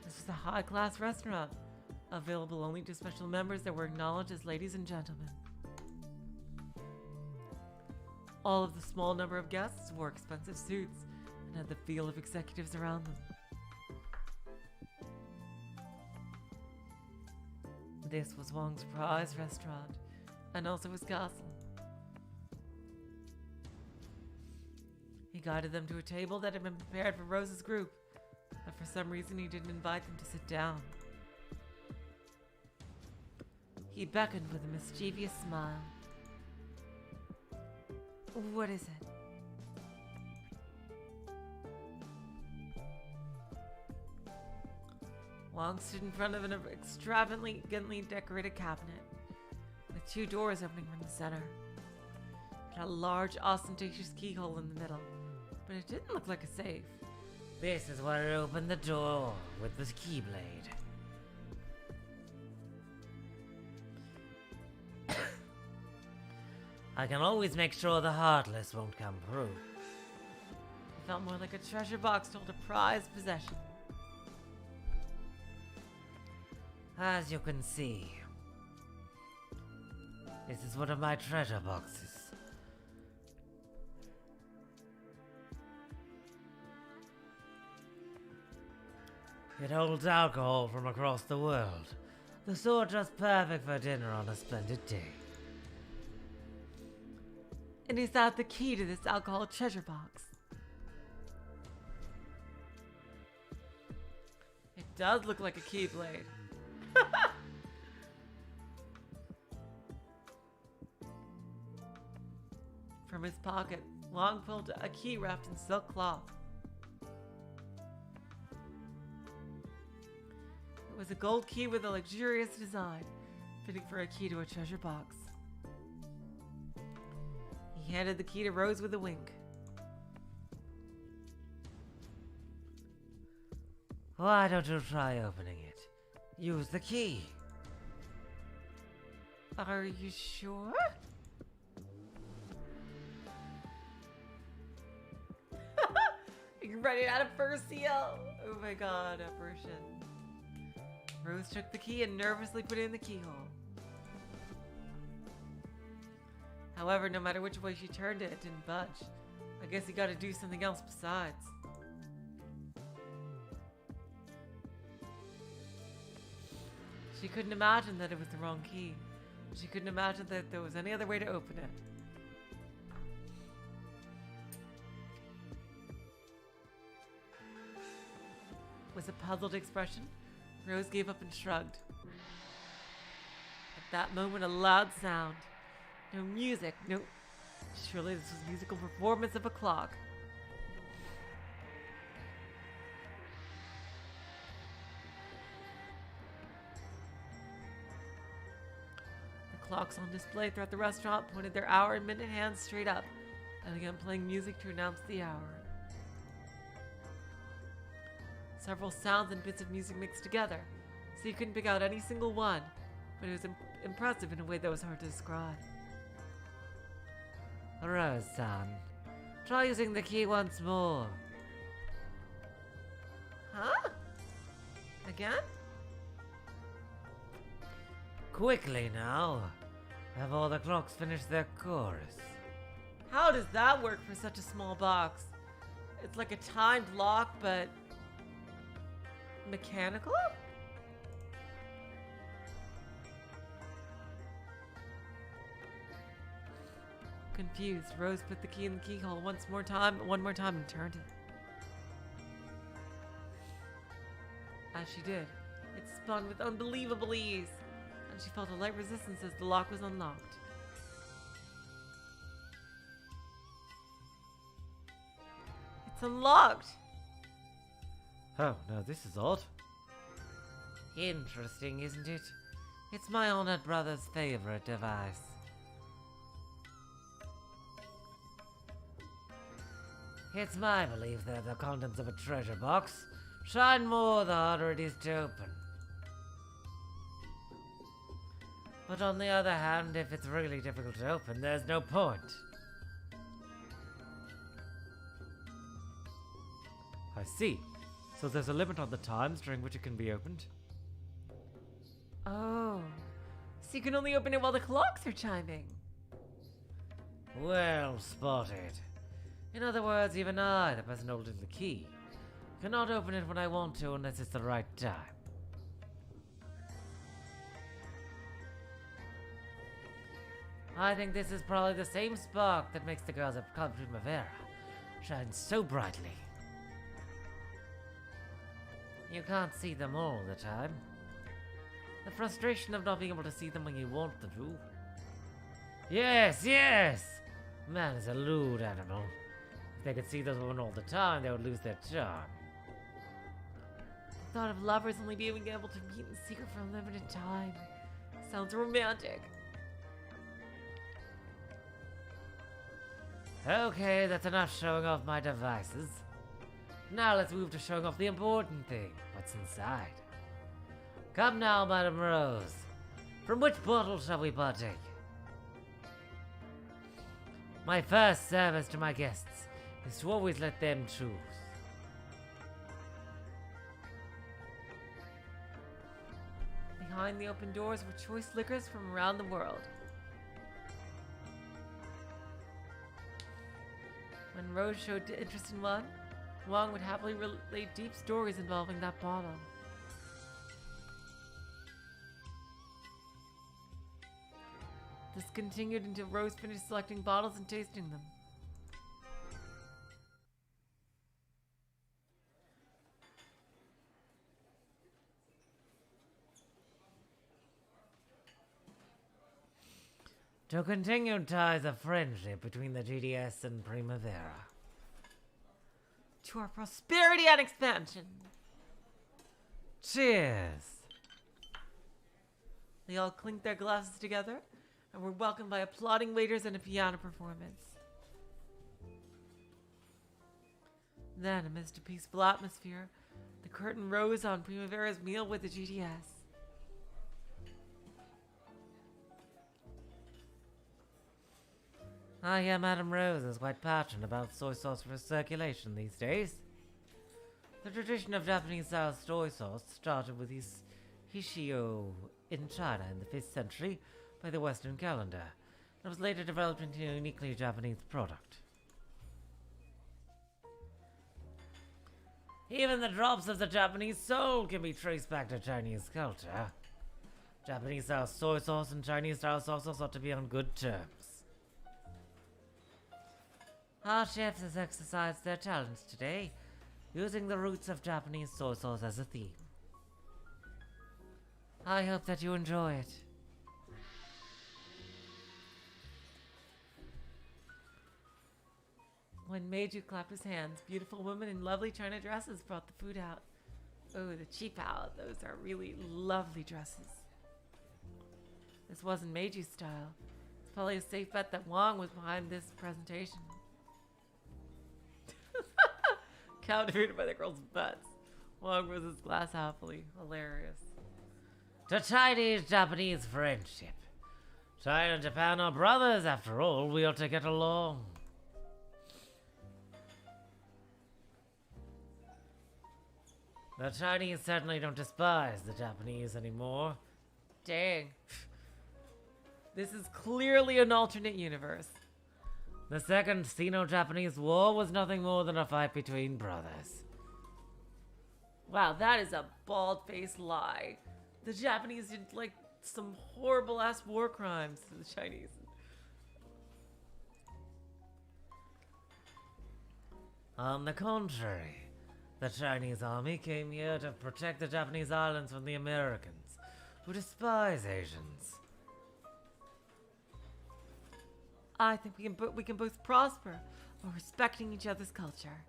This was a high-class restaurant, available only to special members that were acknowledged as ladies and gentlemen. All of the small number of guests wore expensive suits and had the feel of executives around them. This was Wong's prize restaurant, and also his castle. He guided them to a table that had been prepared for Rose's group, but for some reason he didn't invite them to sit down. He beckoned with a mischievous smile. What is it? Wong stood in front of an extravagantly decorated cabinet, with 2 doors opening from the center. It had a large, ostentatious keyhole in the middle, but it didn't look like a safe. This is where I opened the door with the keyblade. I can always make sure the Heartless won't come through. It felt more like a treasure box to hold a prized possession. As you can see, this is one of my treasure boxes. It holds alcohol from across the world, the sort just perfect for dinner on a splendid day. And is that the key to this alcohol treasure box? It does look like a keyblade. From his pocket, Long pulled a key wrapped in silk cloth. It was a gold key with a luxurious design, fitting for a key to a treasure box. He handed the key to Rose with a wink. Why don't you try opening it? Use the key. Are you sure? You're running out of first seal. Oh my god, apparition. Rose took the key and nervously put it in the keyhole. However, no matter which way she turned it, it didn't budge. I guess you gotta do something else besides. She couldn't imagine that it was the wrong key. She couldn't imagine that there was any other way to open it. With a puzzled expression, Rose gave up and shrugged. At that moment, a loud sound. No music, no... Surely this was a musical performance of a clock. The clocks on display throughout the restaurant pointed their hour and minute hands straight up and began playing music to announce the hour. Several sounds and bits of music mixed together, so you couldn't pick out any single one, but it was impressive in a way that was hard to describe. Rose-san, try using the key once more. Huh? Again? Quickly now. Have all the clocks finished their chorus? How does that work for such a small box? It's like a timed lock, but... mechanical? Confused, Rose put the key in the keyhole one more time and turned it. As she did, it spun with unbelievable ease, and she felt a light resistance as the lock was unlocked. It's unlocked! Oh, now this is odd. Interesting, isn't it? It's my honored brother's favorite device. It's my belief that the contents of a treasure box shine more the harder it is to open. But on the other hand, if it's really difficult to open, there's no point. I see. So there's a limit on the times during which it can be opened? Oh, so you can only open it while the clocks are chiming. Well spotted. In other words, even I, the person holding the key, cannot open it when I want to unless it's the right time. I think this is probably the same spark that makes the girls of Club Primavera shine so brightly. You can't see them all the time. The frustration of not being able to see them when you want them to. Yes, yes! Man is a lewd animal. If they could see those women all the time, they would lose their charm. The thought of lovers only being able to meet in secret for a limited time sounds romantic. Okay, that's enough showing off my devices. Now let's move to showing off the important thing, what's inside. Come now, Madame Rose. From which bottle shall we partake? My first service to my guests is to always let them choose. Behind the open doors were choice liquors from around the world. When Rose showed interest in one, Wong would happily relate deep stories involving that bottle. This continued until Rose finished selecting bottles and tasting them. To continue ties of friendship between the GDS and Primavera. To our prosperity and expansion. Cheers! They all clinked their glasses together and were welcomed by applauding waiters and a piano performance. Then, amidst a peaceful atmosphere, the curtain rose on Primavera's meal with the GDS. I hear Madame Rose is quite passionate about soy sauce for circulation these days. The tradition of Japanese-style soy sauce started with Hishio in China in the 5th century by the Western calendar, and was later developed into a uniquely Japanese product. Even the drops of the Japanese soul can be traced back to Chinese culture. Japanese-style soy sauce and Chinese-style soy sauce ought to be on good terms. Our chefs have exercised their talents today, using the roots of Japanese soy sauce as a theme. I hope that you enjoy it. When Meiju clapped his hands, beautiful women in lovely china dresses brought the food out. Oh, the cheap out. Those are really lovely dresses. This wasn't Meiju's style. It's probably a safe bet that Wong was behind this presentation. Captivated by the girls' butts. Wong rose his glass happily. Hilarious. To Chinese-Japanese friendship. China and Japan are brothers, after all. We ought to get along. The Chinese certainly don't despise the Japanese anymore. Dang. This is clearly an alternate universe. The Second Sino-Japanese War was nothing more than a fight between brothers. Wow, that is a bald-faced lie. The Japanese did, like, some horrible-ass war crimes to the Chinese. On the contrary, the Chinese army came here to protect the Japanese islands from the Americans, who despise Asians. I think we can both prosper while respecting each other's culture.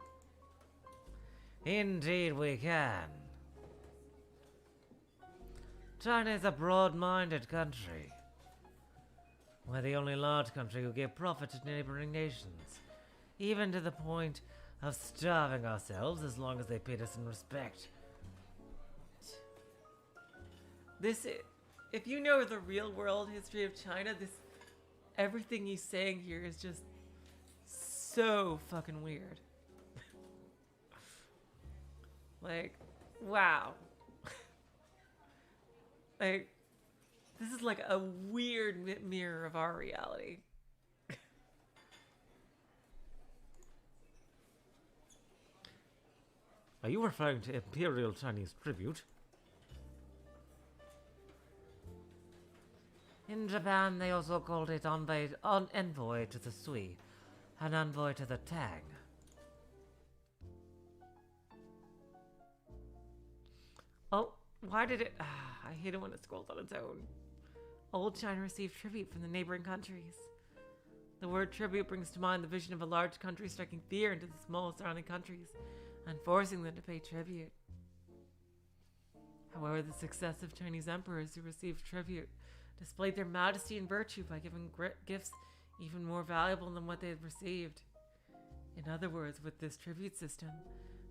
Indeed we can. China is a broad-minded country. We're the only large country who give profit to neighboring nations, even to the point of starving ourselves as long as they paid us in respect. If you know the real world history of China, everything he's saying here is just so fucking weird. Like, wow. Like, this is like a weird mirror of our reality. Are you referring to Imperial Chinese tribute? In Japan, they also called it envoy to the Sui, an envoy to the Tang. Oh, why did it... I hate it when it scrolls on its own. Old China received tribute from the neighboring countries. The word tribute brings to mind the vision of a large country striking fear into the small surrounding countries and forcing them to pay tribute. However, the successive Chinese emperors who received tribute displayed their majesty and virtue by giving gifts even more valuable than what they had received. In other words, with this tribute system,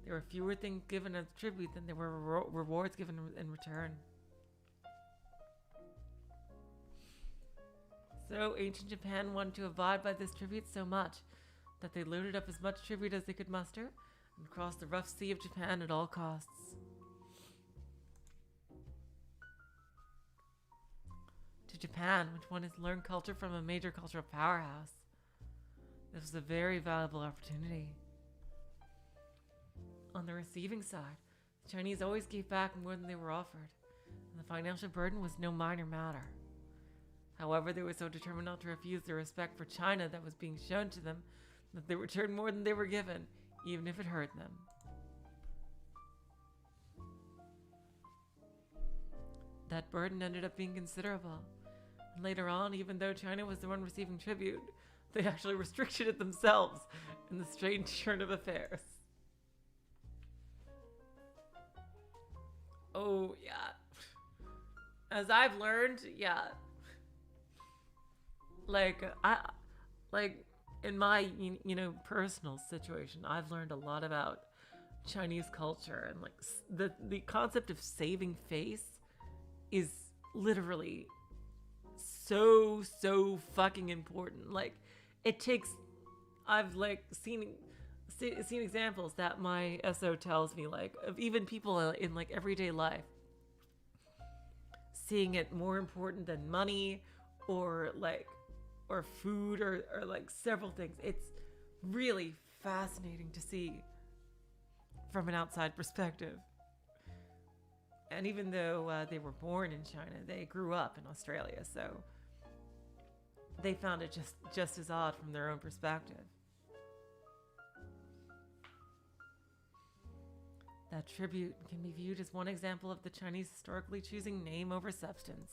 there were fewer things given as tribute than there were rewards given in return. So ancient Japan wanted to abide by this tribute so much that they loaded up as much tribute as they could muster and crossed the rough sea of Japan at all costs. To Japan, which wanted to learn culture from a major cultural powerhouse. This was a very valuable opportunity. On the receiving side, the Chinese always gave back more than they were offered, and the financial burden was no minor matter. However, they were so determined not to refuse the respect for China that was being shown to them that they returned more than they were given, even if it hurt them. That burden ended up being considerable, and later on, even though China was the one receiving tribute, they actually restricted it themselves in the strange turn of affairs. Oh, yeah. As I've learned, yeah. In my, personal situation, I've learned a lot about Chinese culture, and the concept of saving face is literally so fucking important. It takes, I've seen examples that my SO tells me, of even people in everyday life seeing it more important than money or food or several things. It's really fascinating to see from an outside perspective. And even though they were born in China, they grew up in Australia, so they found it just as odd from their own perspective. That tribute can be viewed as one example of the Chinese historically choosing name over substance.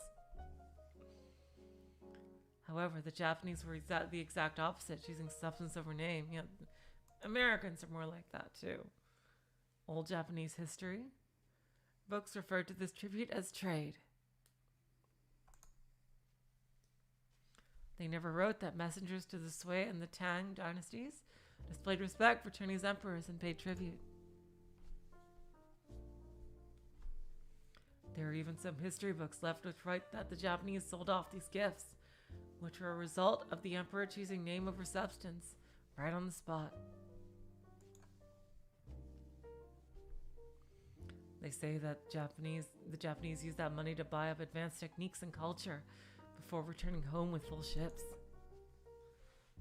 However, the Japanese were the exact opposite, choosing substance over name. Americans are more like that too. Old Japanese history books referred to this tribute as trade. They never wrote that messengers to the Sui and the Tang dynasties displayed respect for Chinese emperors and paid tribute. There are even some history books left which write that the Japanese sold off these gifts, which were a result of the emperor choosing name over substance, right on the spot. They say that the Japanese used that money to buy up advanced techniques and culture before returning home with full ships.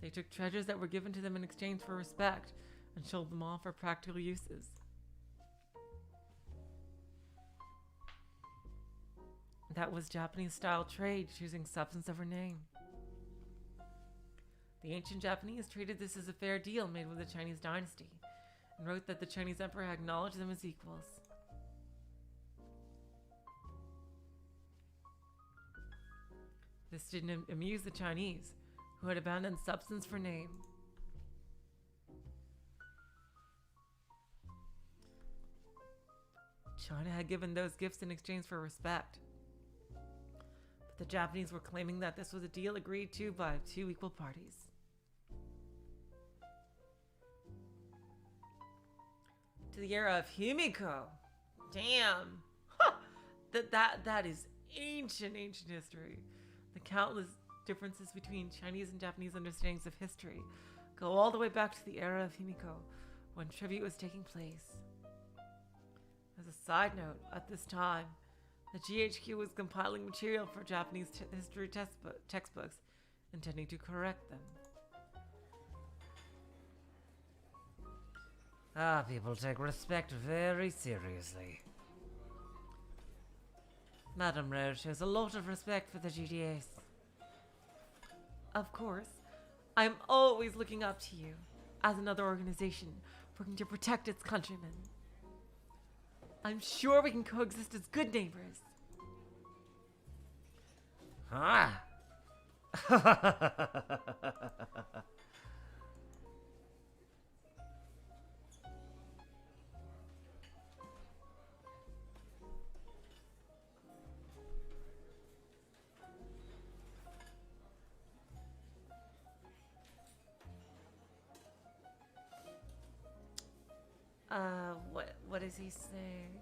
They took treasures that were given to them in exchange for respect and sold them off for practical uses. That was Japanese-style trade, choosing substance over name. The ancient Japanese treated this as a fair deal made with the Chinese dynasty, and wrote that the Chinese emperor had acknowledged them as equals. This didn't amuse the Chinese, who had abandoned substance for name. China had given those gifts in exchange for respect. But the Japanese were claiming that this was a deal agreed to by two equal parties. To the era of Himiko. Damn. That is ancient history. The countless differences between Chinese and Japanese understandings of history go all the way back to the era of Himiko, when tribute was taking place. As a side note, at this time, the GHQ was compiling material for Japanese history textbooks, intending to correct them. People take respect very seriously. Madame Rose shows a lot of respect for the GDS. Of course, I'm always looking up to you, as another organization working to protect its countrymen. I'm sure we can coexist as good neighbors. Ah! What is he saying?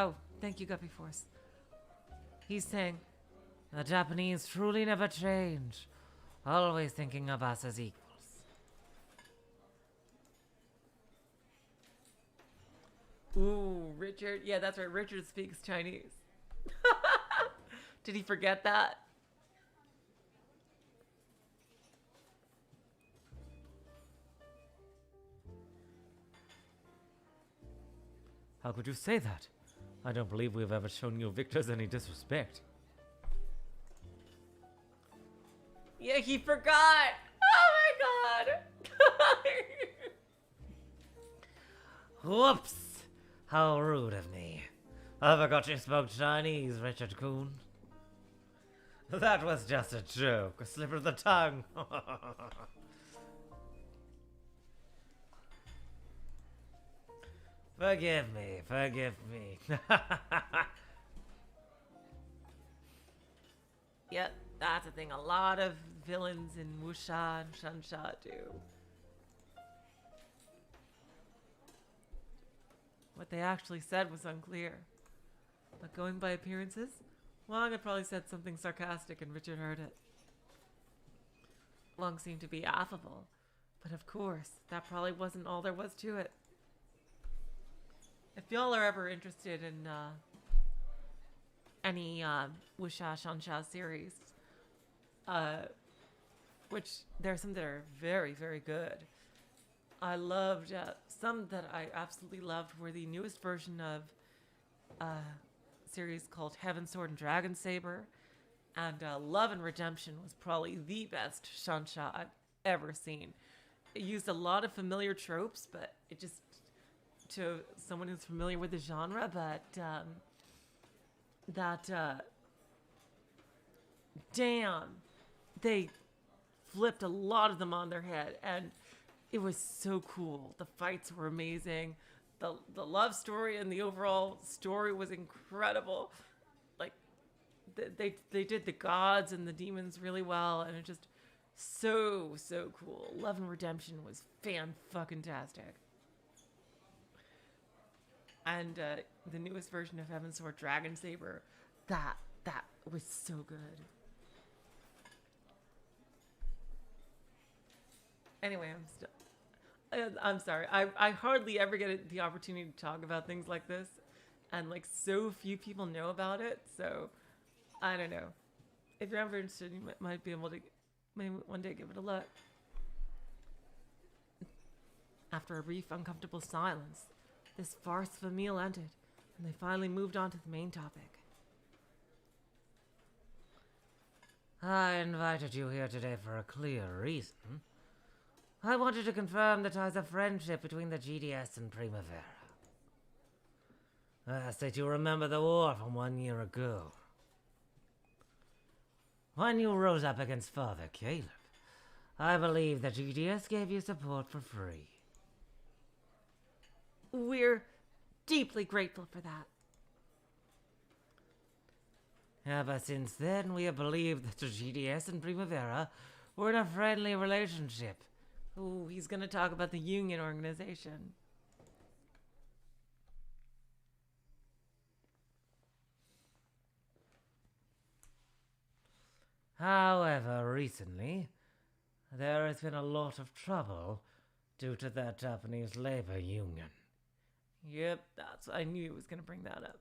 Oh, thank you, Guppy Force. He's saying, The Japanese truly never change, always thinking of us as equals. ooh, Richard. Yeah, that's right. Richard speaks Chinese. Did he forget that? How could you say that? I don't believe we've ever shown you victors any disrespect. Yeah, he forgot. Oh my god. Whoops! How rude of me. I forgot you spoke Chinese, Richard Coon. That was just a joke, a slip of the tongue. Forgive me, forgive me. Yep, that's the thing. A lot of villains in Wuxia and Shansha do. What they actually said was unclear. But going by appearances, Wong had probably said something sarcastic and Richard heard it. Wong seemed to be affable, but of course, that probably wasn't all there was to it. If y'all are ever interested in any Wuxia Shansha series, which there are some that are very, very good. I loved some that I absolutely loved were the newest version of a series called Heaven Sword and Dragon Saber, and Love and Redemption was probably the best Shansha I've ever seen. It used a lot of familiar tropes, but it just, to someone who's familiar with the genre, but damn, they flipped a lot of them on their head, and it was so cool. The fights were amazing. The love story and the overall story was incredible. Like they did the gods and the demons really well, and it just so cool. Love and Redemption was fan-fucking-tastic. And the newest version of Heaven Sword Dragon Saber, that was so good. Anyway, I'm sorry. I hardly ever get the opportunity to talk about things like this, and like so few people know about it. So I don't know. If you're ever interested, you might be able to maybe one day give it a look. After a brief, uncomfortable silence, this farce of a meal ended, and they finally moved on to the main topic. I invited you here today for a clear reason. I wanted to confirm the ties of friendship between the GDS and Primavera. I ask that you remember the war from 1 year ago. When you rose up against Father Caleb, I believe the GDS gave you support for free. We're deeply grateful for that. Ever since then, we have believed that the GDS and Primavera were in a friendly relationship. Ooh, he's gonna talk about the union organization. However, recently, there has been a lot of trouble due to that Japanese labor union. Yep, I knew he was gonna bring that up.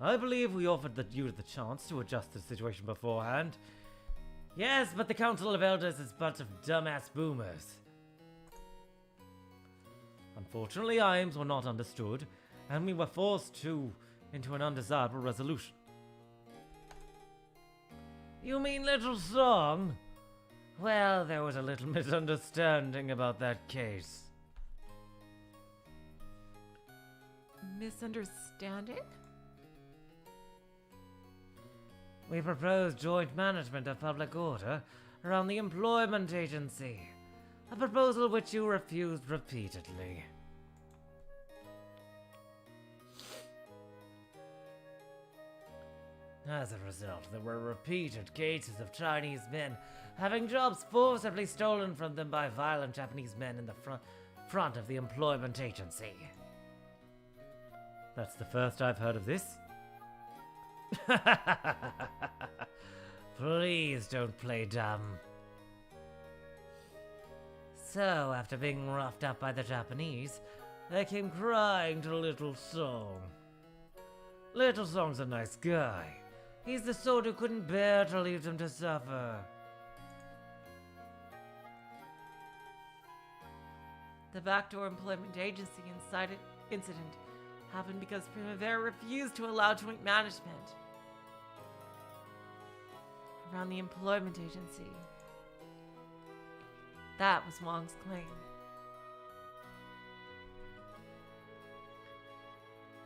I believe we offered you the chance to adjust the situation beforehand. Yes, but the Council of Elders is a bunch of dumbass boomers. Unfortunately, our aims were not understood, and we were forced into an undesirable resolution. You mean Little Song? Well, there was a little misunderstanding about that case. Misunderstanding? We proposed joint management of public order around the employment agency, a proposal which you refused repeatedly. As a result, there were repeated cases of Chinese men having jobs forcibly stolen from them by violent Japanese men in the front of the employment agency. That's the first I've heard of this. Please don't play dumb. So, after being roughed up by the Japanese, they came crying to Little Song. Little Song's a nice guy. He's the sort who couldn't bear to leave them to suffer. The backdoor employment agency incident happened because Primavera refused to allow joint management around the employment agency. That was Wong's claim.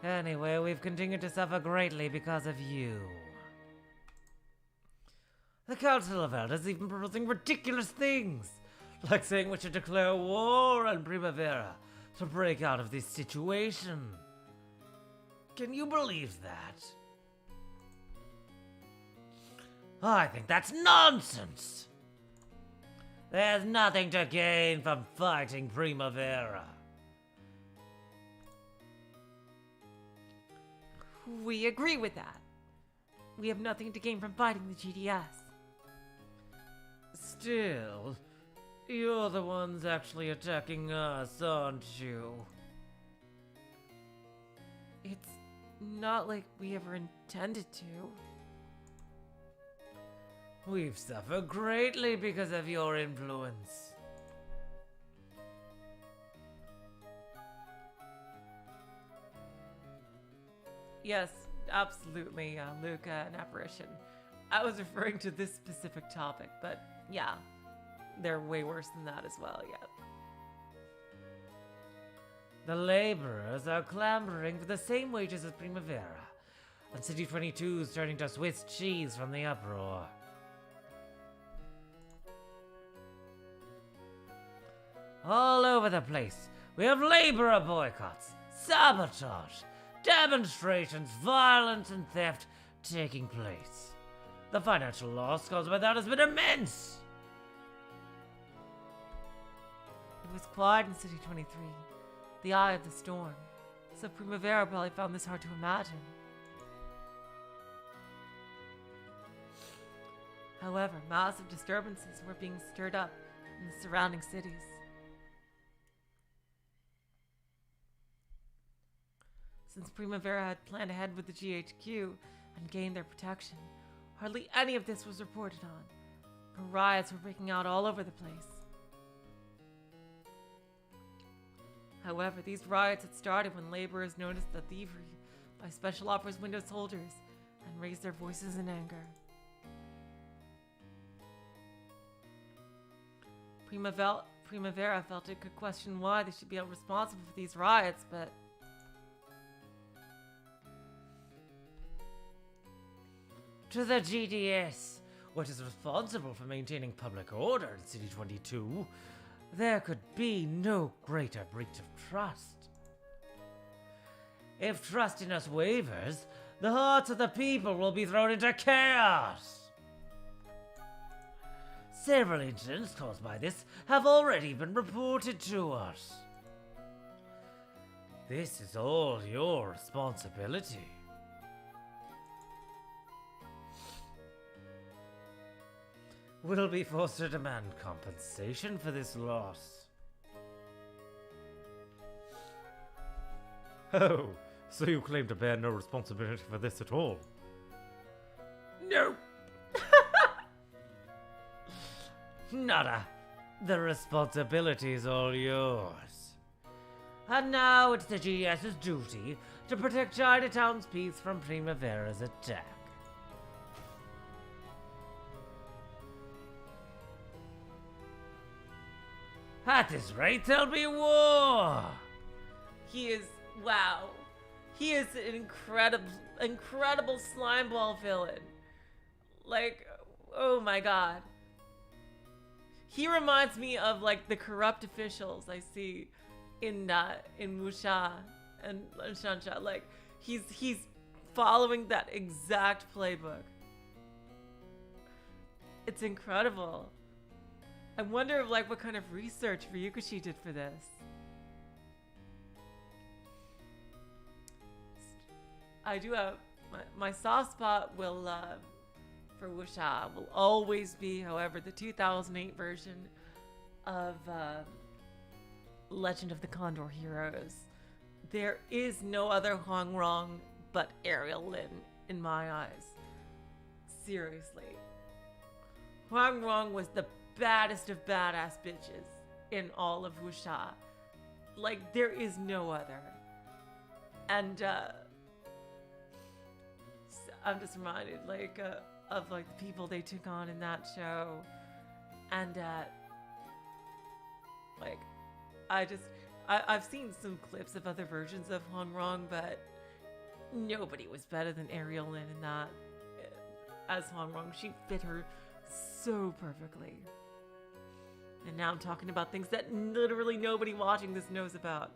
Anyway, we've continued to suffer greatly because of you. The Council of Elders even proposing ridiculous things, like saying we should declare war on Primavera to break out of this situation. Can you believe that? I think that's nonsense. There's nothing to gain from fighting Primavera. We agree with that. We have nothing to gain from fighting the GDS. Still, you're the ones actually attacking us, aren't you? It's not like we ever intended to. We've suffered greatly because of your influence. Yes, absolutely, Luca and Apparition. I was referring to this specific topic, but yeah, they're way worse than that as well, yeah. The laborers are clamoring for the same wages as Primavera, and City 22 is turning to Swiss cheese from the uproar. All over the place, we have laborer boycotts, sabotage, demonstrations, violence, and theft taking place. The financial loss caused by that has been immense. It was quiet in City 23, the eye of the storm, so Primavera probably found this hard to imagine. However, massive disturbances were being stirred up in the surrounding cities. Since Primavera had planned ahead with the GHQ and gained their protection, hardly any of this was reported on, but riots were breaking out all over the place. However, these riots had started when laborers noticed the thievery by Special Ops window soldiers and raised their voices in anger. Primavera felt it could question why they should be held responsible for these riots, but to the GDS, which is responsible for maintaining public order in City 22, there could be no greater breach of trust. If trust in us wavers, the hearts of the people will be thrown into chaos. Several incidents caused by this have already been reported to us. This is all your responsibility. We'll be forced to demand compensation for this loss. Oh, so you claim to bear no responsibility for this at all? No! Nada. The responsibility is all yours. And now it's the GS's duty to protect Chinatown's peace from Primavera's attack. At this rate, there'll be war! he is, wow. He is an incredible slimeball villain. Like, oh my god. He reminds me of like the corrupt officials I see in Wuxia and Shansha. Like he's following that exact playbook. It's incredible. I wonder like what kind of research Ryukishi did for this. I do have my soft spot will for Wuxia will always be, however, the 2008 version of Legend of the Condor Heroes. There is no other Huang Rong but Ariel Lin in my eyes. Seriously. Huang Rong was the baddest of badass bitches in all of Wuxia. Like, there is no other. And I'm just reminded, like, of like the people they took on in that show, and like, I've seen some clips of other versions of Huang Rong, but nobody was better than Ariel Lin in that as Huang Rong. She fit her so perfectly. And now I'm talking about things that literally nobody watching this knows about.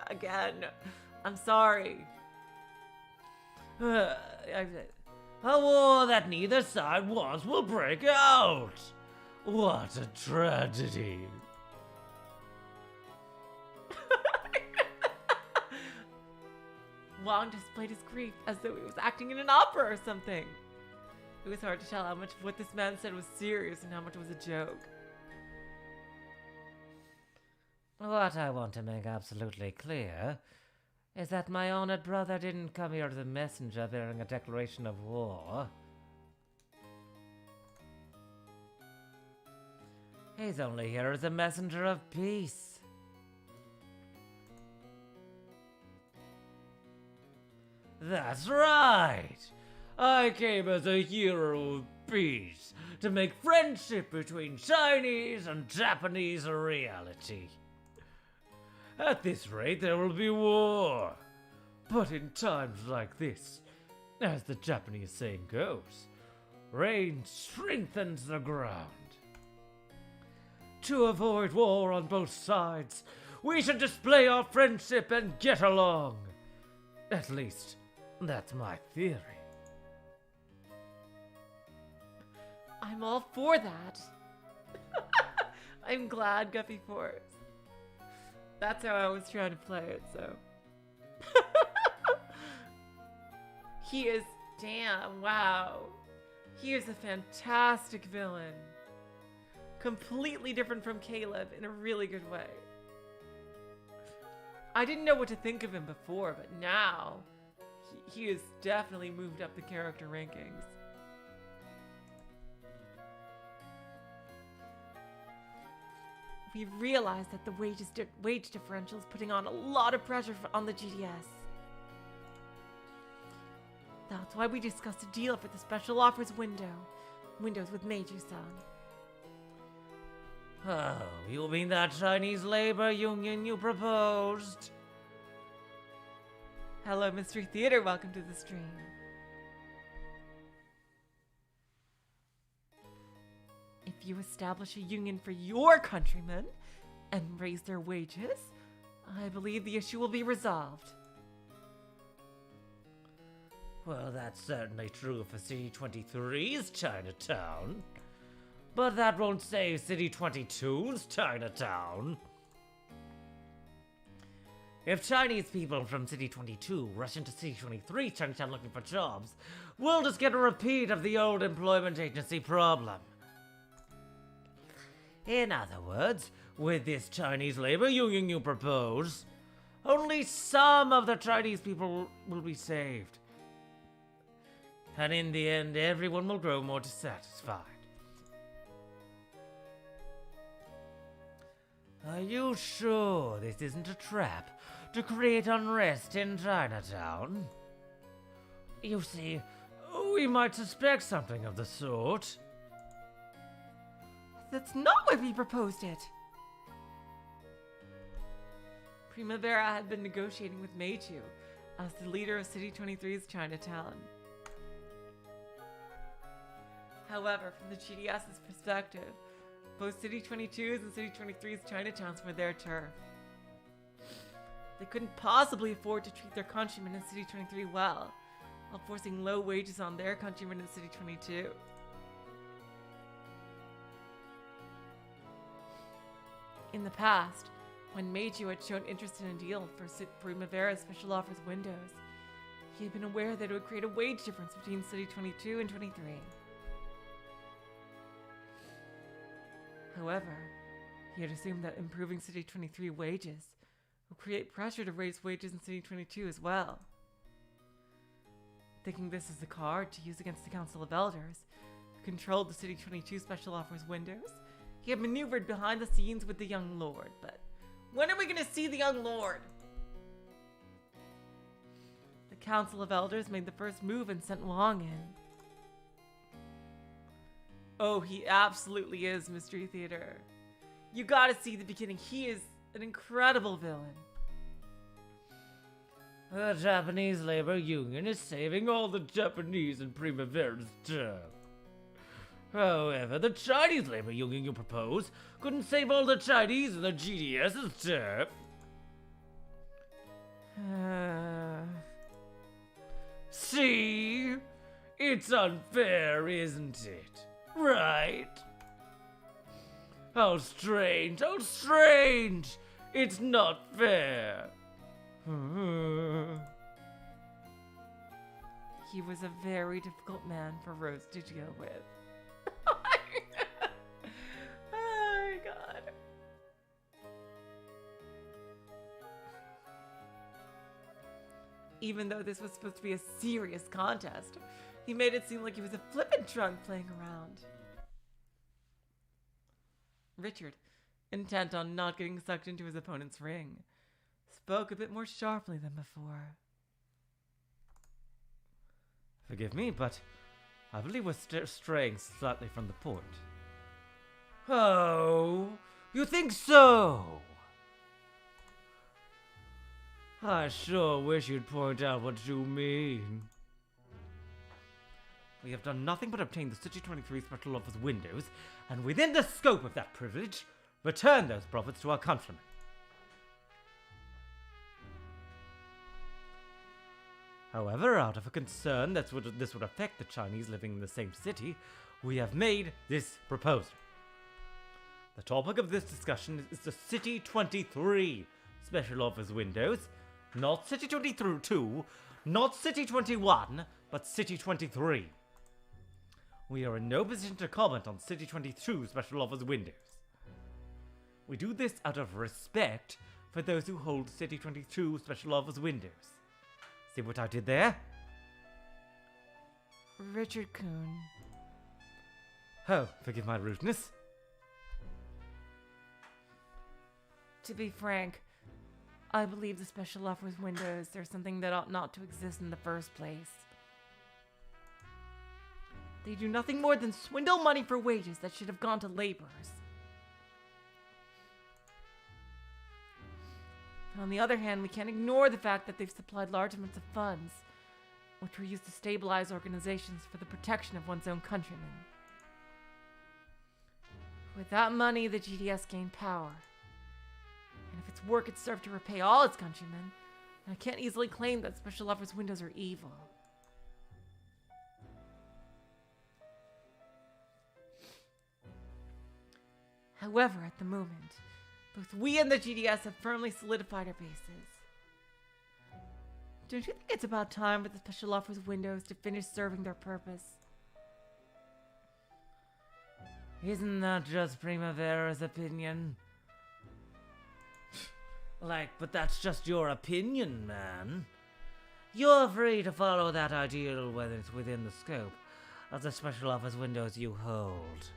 Again, I'm sorry. A war that neither side wants will break out. What a tragedy. Wang displayed his grief as though he was acting in an opera or something. It was hard to tell how much of what this man said was serious and how much was a joke. What I want to make absolutely clear is that my honored brother didn't come here as a messenger bearing a declaration of war. He's only here as a messenger of peace. That's right. I came as a hero of peace to make friendship between Chinese and Japanese a reality. At this rate, there will be war. But in times like this, as the Japanese saying goes, rain strengthens the ground. To avoid war on both sides, we should display our friendship and get along. At least, that's my theory. I'm all for that. I'm glad Guppy Force. That's how I was trying to play it, so. He is, damn, wow. He is a fantastic villain. Completely different from Caleb in a really good way. I didn't know what to think of him before, but now he has definitely moved up the character rankings. We realized that the wage differential is putting on a lot of pressure on the GDS. That's why we discussed a deal for the special offers windows with Meiju-san. Oh, you mean that Chinese labor union you proposed? Hello, Mystery Theater. Welcome to the stream. If you establish a union for your countrymen and raise their wages, I believe the issue will be resolved. Well, that's certainly true for City 23's Chinatown. But that won't save City 22's Chinatown. If Chinese people from City 22 rush into City 23's Chinatown looking for jobs, we'll just get a repeat of the old employment agency problem. In other words, with this Chinese labor union you propose, only some of the Chinese people will be saved. And in the end, everyone will grow more dissatisfied. Are you sure this isn't a trap to create unrest in Chinatown? You see, we might suspect something of the sort. That's not why we proposed it. Primavera had been negotiating with Meiju as the leader of City 23's Chinatown. However, from the GDS's perspective, both City 22's and City 23's Chinatowns were their turf. They couldn't possibly afford to treat their countrymen in City 23 well, while forcing low wages on their countrymen in City 22. In the past, when Meiju had shown interest in a deal for Primavera's special offers windows, He had been aware that it would create a wage difference between City 22 and 23. However, he had assumed that improving City 23 wages would create pressure to raise wages in City 22 as well. Thinking this as a card to use against the Council of Elders, who controlled the City 22 special offers windows, he had maneuvered behind the scenes with the young lord. But when are we going to see the young lord? The Council of Elders made the first move and sent Wong in. Oh, he absolutely is, Mystery Theater. You gotta see the beginning. He is an incredible villain. The Japanese labor union is saving all the Japanese in Primavera's term. However, the Chinese labor union you propose couldn't save all the Chinese in the GDS's term. See? It's unfair, isn't it? Right? How strange, how strange! It's not fair. He was a very difficult man for Rose to deal with. Oh my god. Even though this was supposed to be a serious contest, he made it seem like he was a flippant drunk playing around. Richard, intent on not getting sucked into his opponent's ring, spoke a bit more sharply than before. Forgive me, but I believe we're straying slightly from the point. Oh, you think so? I sure wish you'd point out what you mean. We have done nothing but obtain the City 23 special offers windows, and within the scope of that privilege, return those profits to our countrymen. However, out of a concern that this would affect the Chinese living in the same city, we have made this proposal. The topic of this discussion is the City 23 special offers windows, not City 22, not City 21, but City 23. We are in no position to comment on City 22 special offers windows. We do this out of respect for those who hold City 22 special offers windows. See what I did there? Richard Kuhn. Oh, forgive my rudeness. To be frank, I believe the special offers windows are something that ought not to exist in the first place. They do nothing more than swindle money for wages that should have gone to laborers. On the other hand, we can't ignore the fact that they've supplied large amounts of funds, which were used to stabilize organizations for the protection of one's own countrymen. With that money, the GDS gained power. And if its work had served to repay all its countrymen, I can't easily claim that special offers windows are evil. However, at the moment, both we and the GDS have firmly solidified our bases. Don't you think it's about time for the special offers windows to finish serving their purpose? Isn't that just Primavera's opinion? But that's just your opinion, man. You're free to follow that ideal whether it's within the scope of the special offers windows you hold.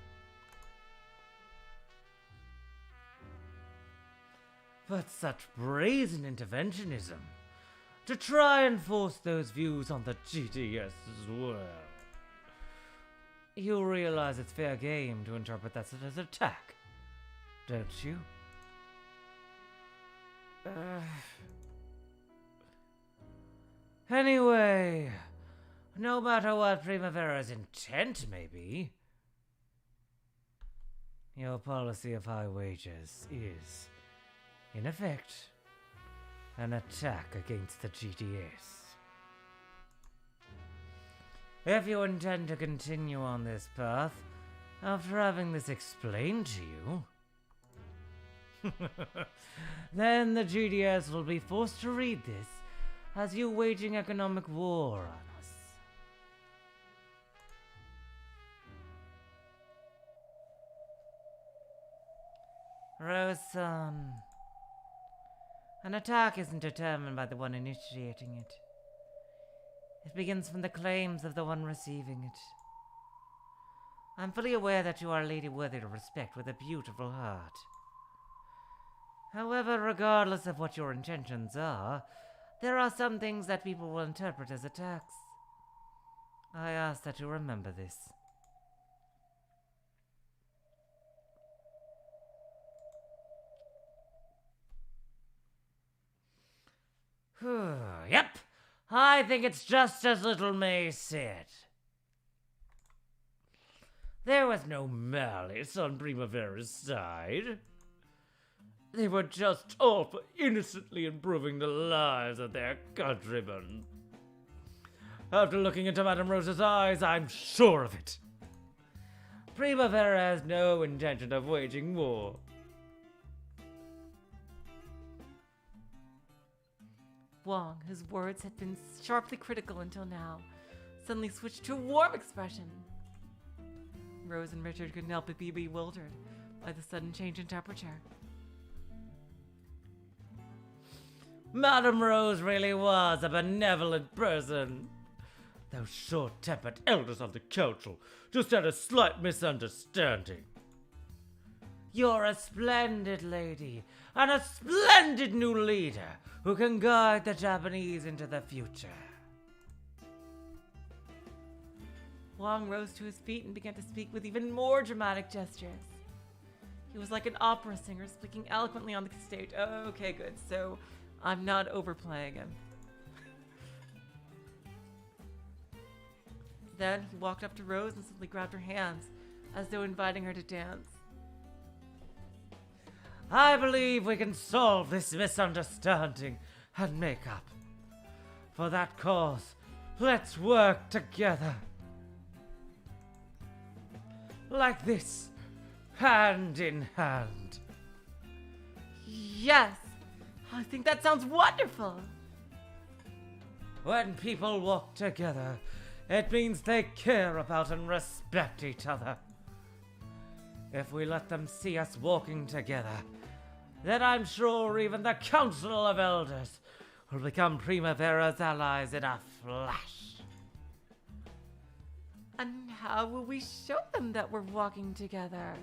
But such brazen interventionism to try and force those views on the GDS as well. You realize it's fair game to interpret that as an attack, don't you? Anyway, no matter what Primavera's intent may be, your policy of high wages is, in effect, an attack against the GDS. If you intend to continue on this path, after having this explained to you, then the GDS will be forced to read this as you waging economic war on us. Rose-san, an attack isn't determined by the one initiating it. It begins from the claims of the one receiving it. I'm fully aware that you are a lady worthy of respect with a beautiful heart. However, regardless of what your intentions are, there are some things that people will interpret as attacks. I ask that you remember this. Yep, I think it's just as little May said. There was no malice on Primavera's side. They were just all for innocently improving the lives of their countrymen. After looking into Madame Rose's eyes, I'm sure of it. Primavera has no intention of waging war. Wong, whose words had been sharply critical until now, suddenly switched to a warm expression. Rose and Richard couldn't help but be bewildered by the sudden change in temperature. Madame Rose really was a benevolent person. Those short-tempered elders of the council just had a slight misunderstanding. You're a splendid lady, and a splendid new leader who can guide the Japanese into the future. Wong rose to his feet and began to speak with even more dramatic gestures. He was like an opera singer speaking eloquently on the stage. Oh, okay, good. So I'm not overplaying him. Then he walked up to Rose and simply grabbed her hands, as though inviting her to dance. I believe we can solve this misunderstanding and make up. For that cause, let's work together. Like this, hand in hand. Yes! I think that sounds wonderful! When people walk together, it means they care about and respect each other. If we let them see us walking together, then I'm sure even the Council of Elders will become Primavera's allies in a flash. And how will we show them that we're walking together?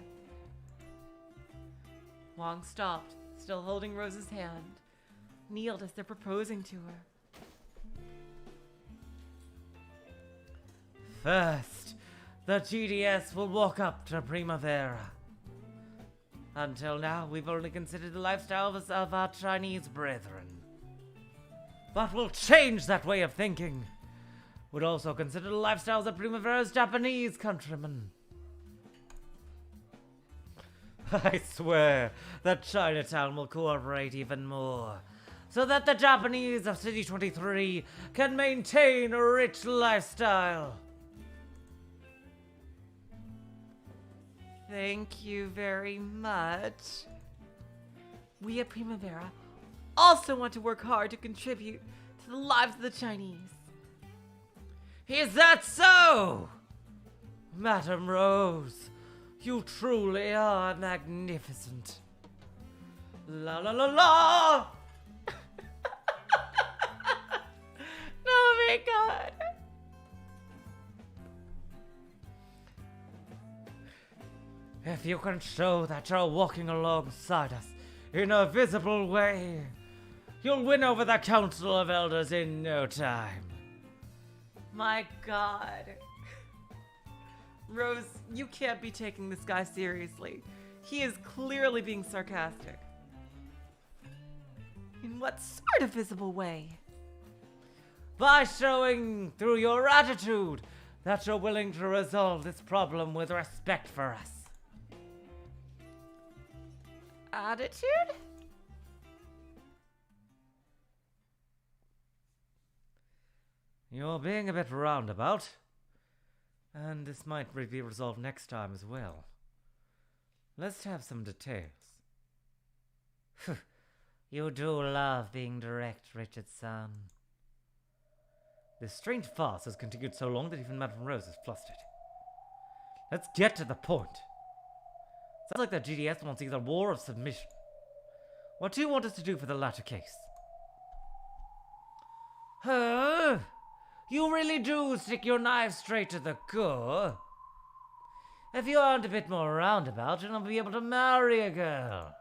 Wong stopped, still holding Rose's hand, kneeled as they're proposing to her. First, the GDS will walk up to Primavera. Until now, we've only considered the lifestyles of our Chinese brethren. But we'll change that way of thinking. We'd also consider the lifestyles of Primavera's Japanese countrymen. I swear that Chinatown will cooperate even more, so that the Japanese of City 23 can maintain a rich lifestyle. Thank you very much. We at Primavera also want to work hard to contribute to the lives of the Chinese. Is that so? Madame Rose, you truly are magnificent. La la la la! Oh my god. If you can show that you're walking alongside us in a visible way, you'll win over the Council of Elders in no time. My god. Rose, you can't be taking this guy seriously. He is clearly being sarcastic. In what sort of visible way? By showing through your attitude that you're willing to resolve this problem with respect for us. Attitude? You're being a bit roundabout. And this might be resolved next time as well. Let's have some details. You do love being direct, Richard-san. This strange farce has continued so long that even Madame Rose is flustered. Let's get to the point. Sounds like that GDS wants either war or submission. What do you want us to do for the latter case? Huh? You really do stick your knife straight to the core? If you aren't a bit more roundabout, you'll not be able to marry a girl.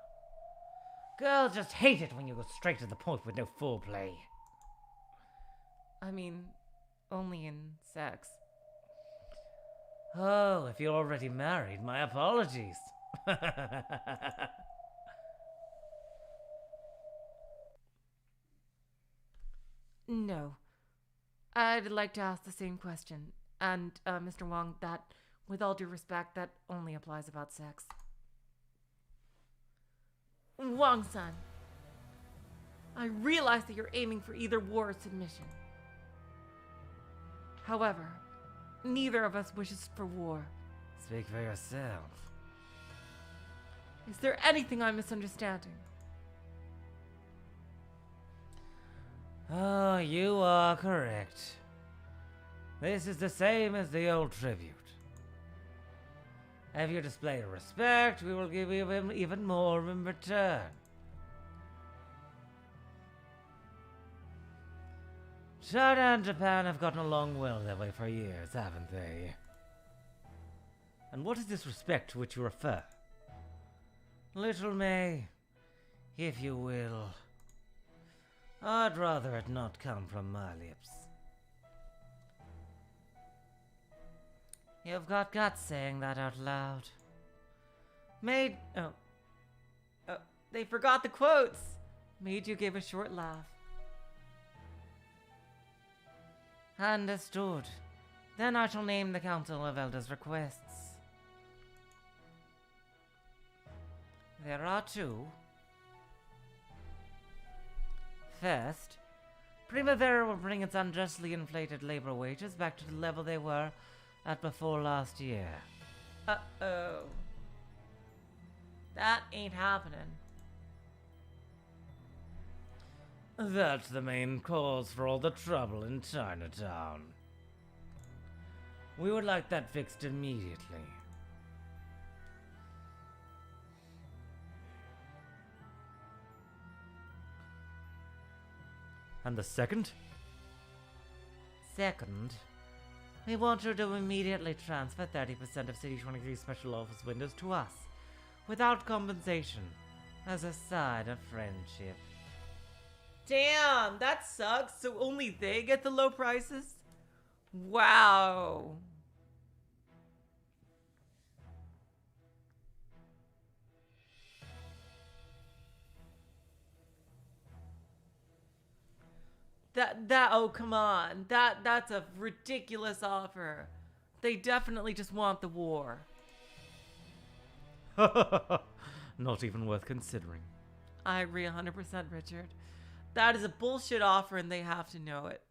Girls just hate it when you go straight to the point with no foreplay. I mean, only in sex. Oh, if you're already married, my apologies. No. I'd like to ask the same question. And, Mr. Wong, that, with all due respect, that only applies about sex. Wong-san, I realize that you're aiming for either war or submission. However, neither of us wishes for war. Speak for yourself. Is there anything I'm misunderstanding? Oh, you are correct. This is the same as the old tribute. If you display respect, we will give you even more in return. China and Japan have gotten along well that way for years, haven't they? And what is this respect to which you refer? Little May, if you will. I'd rather it not come from my lips. You've got guts saying that out loud. Maid... Oh. They forgot the quotes. Maid, gave a short laugh. Understood. Then I shall name the Council of Elders' requests. There are two. First, Primavera will bring its unjustly inflated labor wages back to the level they were at before last year. Uh-oh. That ain't happening. That's the main cause for all the trouble in Chinatown. We would like that fixed immediately. And the second? Second, we want you to immediately transfer 30% of City 23 special office windows to us, without compensation, as a sign of friendship. Damn, that sucks. So only they get the low prices? Wow. Oh, come on. That's a ridiculous offer. They definitely just want the war. Not even worth considering. I agree 100%, Richard. That is a bullshit offer and they have to know it.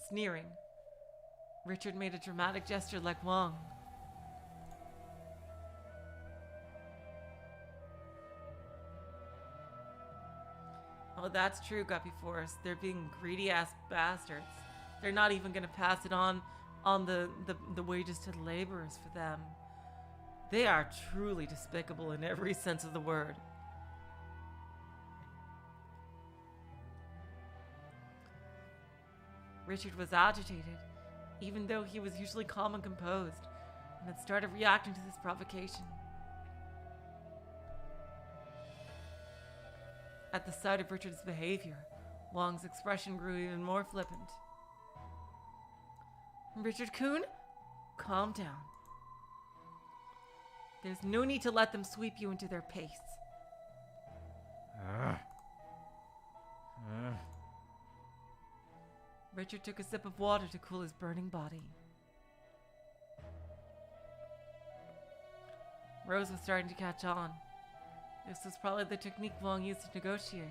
Sneering. Richard made a dramatic gesture like Wong. Oh, that's true, Guppy Forest. They're being greedy ass bastards. They're not even gonna pass it on the wages to the laborers for them. They are truly despicable in every sense of the word. Richard was agitated, even though he was usually calm and composed, and had started reacting to this provocation. At the sight of Richard's behavior, Wong's expression grew even more flippant. Richard-kun, calm down. There's no need to let them sweep you into their pace. Richard took a sip of water to cool his burning body. Rose was starting to catch on. This was probably the technique Wong used to negotiate.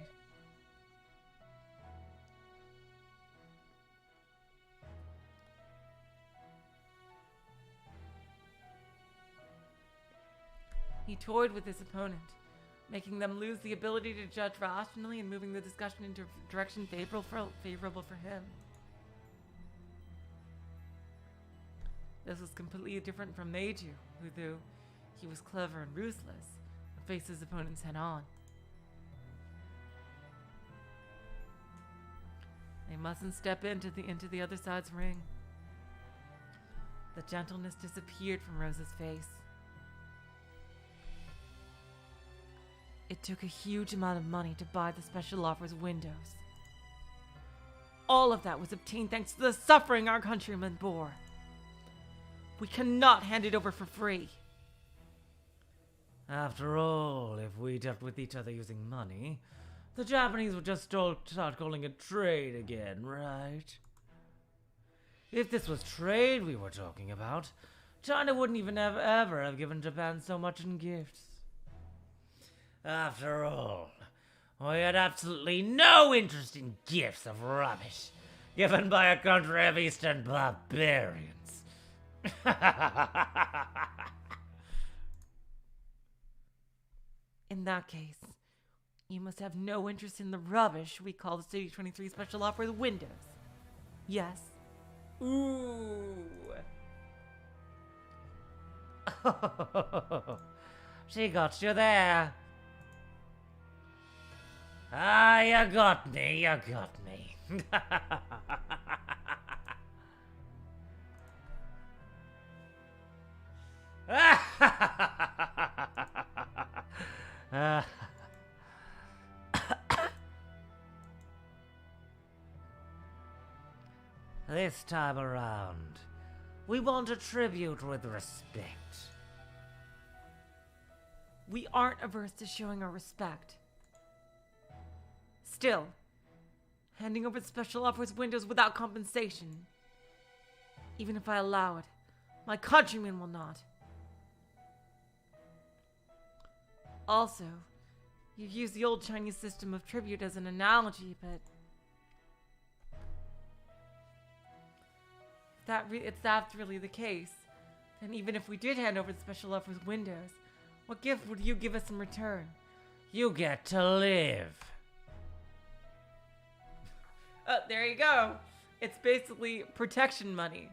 He toyed with his opponent, making them lose the ability to judge rationally and moving the discussion into a direction favorable for him. This was completely different from Meiju, who, though he was clever and ruthless, would face his opponents head-on. They mustn't step into the other side's ring. The gentleness disappeared from Rose's face. It took a huge amount of money to buy the special offers windows. All of that was obtained thanks to the suffering our countrymen bore. We cannot hand it over for free. After all, if we dealt with each other using money, the Japanese would just start calling it trade again, right? If this was trade we were talking about, China wouldn't even ever have given Japan so much in gifts. After all, we had absolutely no interest in gifts of rubbish given by a country of Eastern barbarians. In that case, you must have no interest in the rubbish we call the City 23 special offer windows. Yes. Ooh. She got you there. Ah, you got me, you got me. This time around, we want a tribute with respect. We aren't averse to showing our respect. Still, handing over the special offers windows without compensation. Even if I allow it, my countrymen will not. Also, you've used the old Chinese system of tribute as an analogy, but if that's really the case, then even if we did hand over the special offers windows, what gift would you give us in return? You get to live. There you go. It's basically protection money.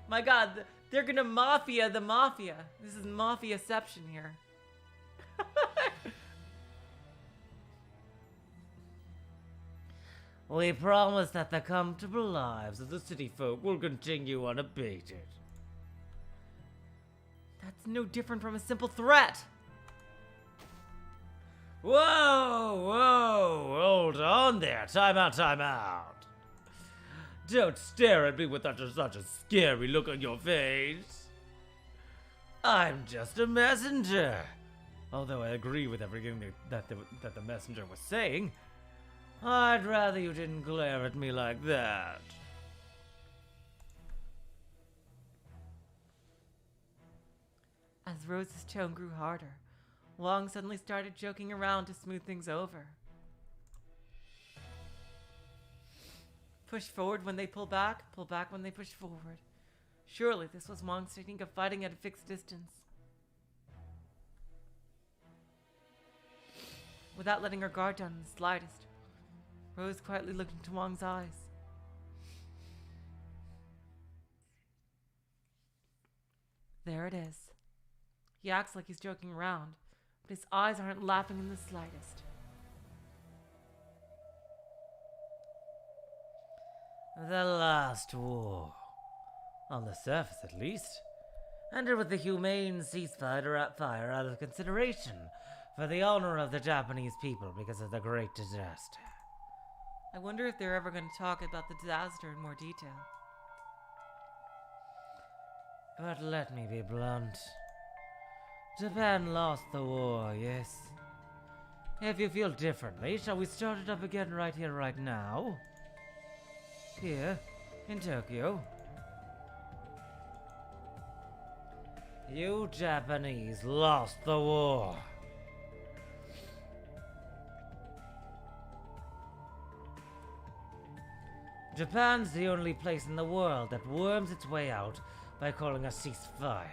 My god, they're gonna mafia the mafia. This is mafia-ception here. We promise that the comfortable lives of the city folk will continue unabated. That's no different from a simple threat. Whoa, whoa, hold on there. Time out, time out. Don't stare at me with such a scary look on your face. I'm just a messenger. Although I agree with everything that the messenger was saying, I'd rather you didn't glare at me like that. As Rose's tone grew harder, Wong suddenly started joking around to smooth things over. Push forward when they pull back when they push forward. Surely this was Wong's technique of fighting at a fixed distance. Without letting her guard down in the slightest, Rose quietly looked into Wong's eyes. There it is. He acts like he's joking around, but his eyes aren't laughing in the slightest. The last war, on the surface at least, ended with the humane ceasefire fire out of consideration for the honor of the Japanese people because of the great disaster. I wonder if they're ever going to talk about the disaster in more detail. But let me be blunt. Japan lost the war, yes. If you feel differently, shall we start it up again right here, right now? Here, in Tokyo. You Japanese lost the war. Japan's the only place in the world that worms its way out by calling a ceasefire.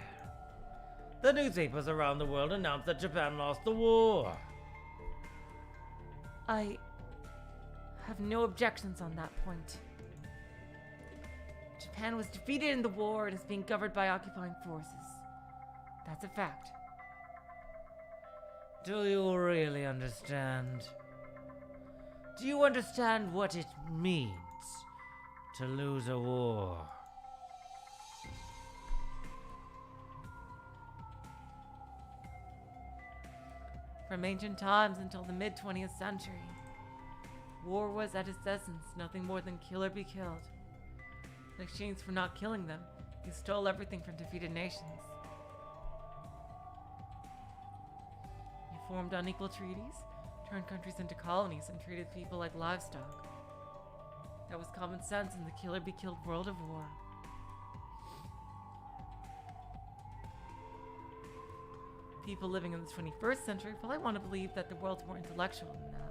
The newspapers around the world announced that Japan lost the war. I have no objections on that point. Japan was defeated in the war and is being governed by occupying forces. That's a fact. Do you really understand? Do you understand what it means to lose a war? From ancient times until the mid-20th century, war was at its essence nothing more than kill or be killed. In exchange for not killing them, you stole everything from defeated nations. You formed unequal treaties, turned countries into colonies, and treated people like livestock. That was common sense in the kill or be killed world of war. People living in the 21st century probably want to believe that the world's more intellectual than that.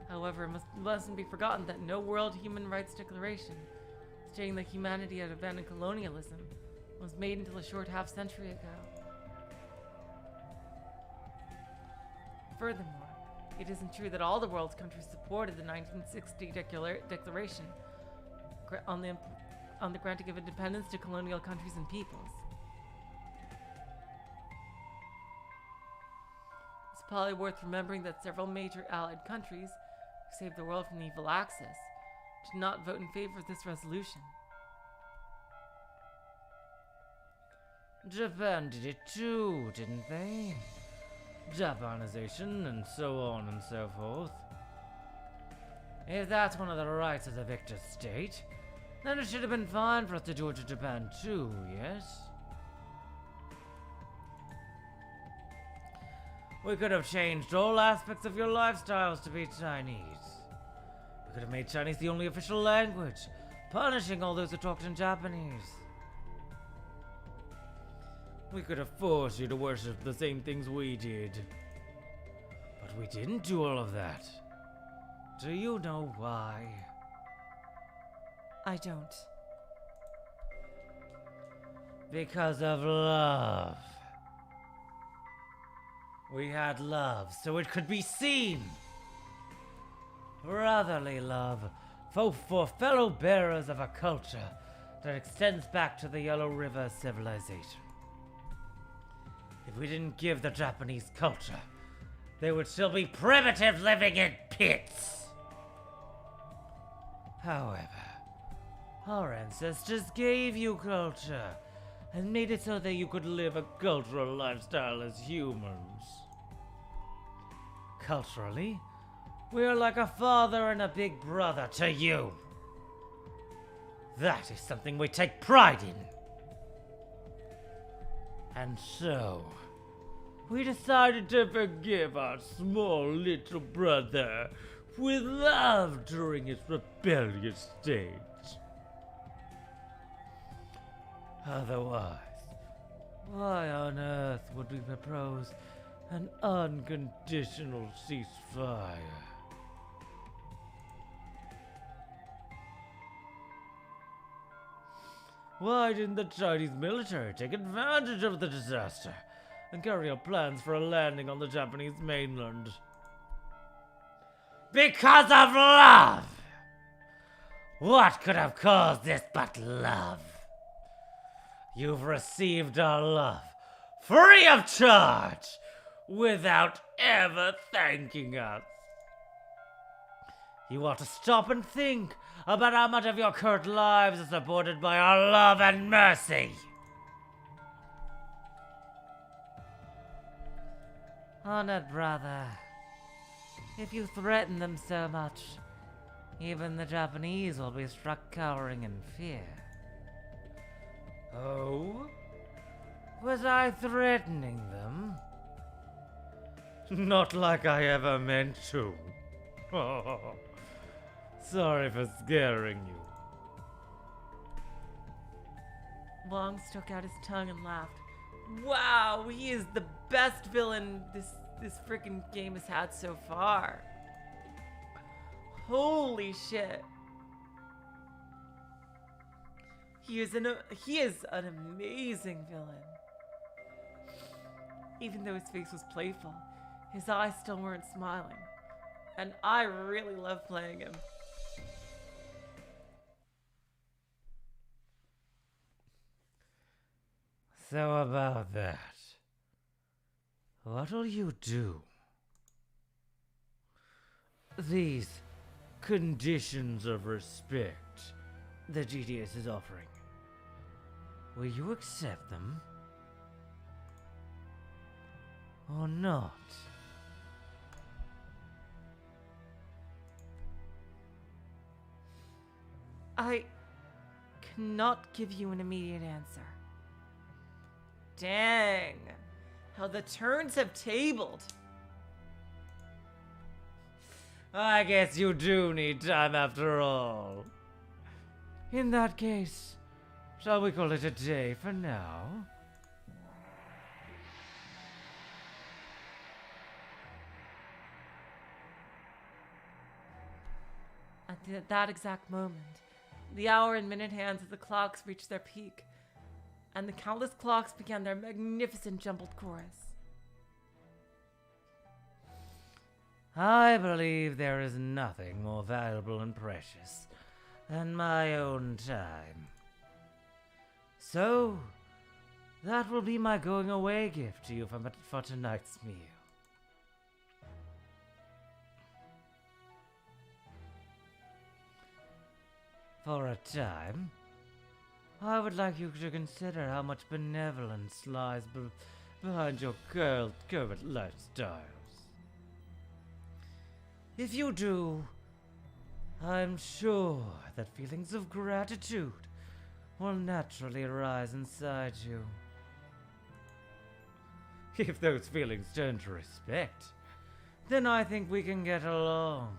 However, it mustn't be forgotten that no World Human Rights Declaration stating that humanity had abandoned colonialism was made until a short half-century ago. Furthermore, it isn't true that all the world's countries supported the 1960 Declaration on the granting of independence to colonial countries and peoples. It's probably worth remembering that several major Allied countries who saved the world from evil Axis did not vote in favor of this resolution. Japan did it too, didn't they? Japanization and so on and so forth. If that's one of the rights of the victor state, then it should have been fine for us to do it to Japan too, yes? We could have changed all aspects of your lifestyles to be Chinese. We could have made Chinese the only official language, punishing all those who talked in Japanese. We could have forced you to worship the same things we did. But we didn't do all of that. Do you know why? I don't. Because of love. We had love so it could be seen. Brotherly love for fellow bearers of a culture that extends back to the Yellow River civilization. If we didn't give the Japanese culture, they would still be primitive living in pits. However, our ancestors gave you culture and made it so that you could live a cultural lifestyle as humans. Culturally, we are like a father and a big brother to you. That is something we take pride in. And so, we decided to forgive our small little brother with love during his rebellious stage. Otherwise, why on earth would we propose an unconditional ceasefire? Why didn't the Chinese military take advantage of the disaster and carry out plans for a landing on the Japanese mainland? Because of love! What could have caused this but love? You've received our love, free of charge, without ever thanking us. You ought to stop and think about how much of your current lives is supported by our love and mercy. Honored brother, if you threaten them so much, even the Japanese will be struck cowering in fear. Oh? Was I threatening them? Not like I ever meant to. Sorry for scaring you. Long stuck out his tongue and laughed. Wow, he is the best villain this freaking game has had so far. Holy shit. He is an amazing villain. Even though his face was playful, his eyes still weren't smiling. And I really love playing him. So about that, what'll you do? These conditions of respect the GDS is offering, will you accept them? Or not? I cannot give you an immediate answer. Dang, how the turns have tabled. I guess you do need time after all. In that case, shall we call it a day for now? At that exact moment, the hour and minute hands of the clocks reached their peak, and the countless clocks began their magnificent jumbled chorus. I believe there is nothing more valuable and precious than my own time. So, that will be my going away gift to you for tonight's meal. For a time, I would like you to consider how much benevolence lies behind your current lifestyles. If you do, I'm sure that feelings of gratitude will naturally arise inside you. If those feelings turn to respect, then I think we can get along.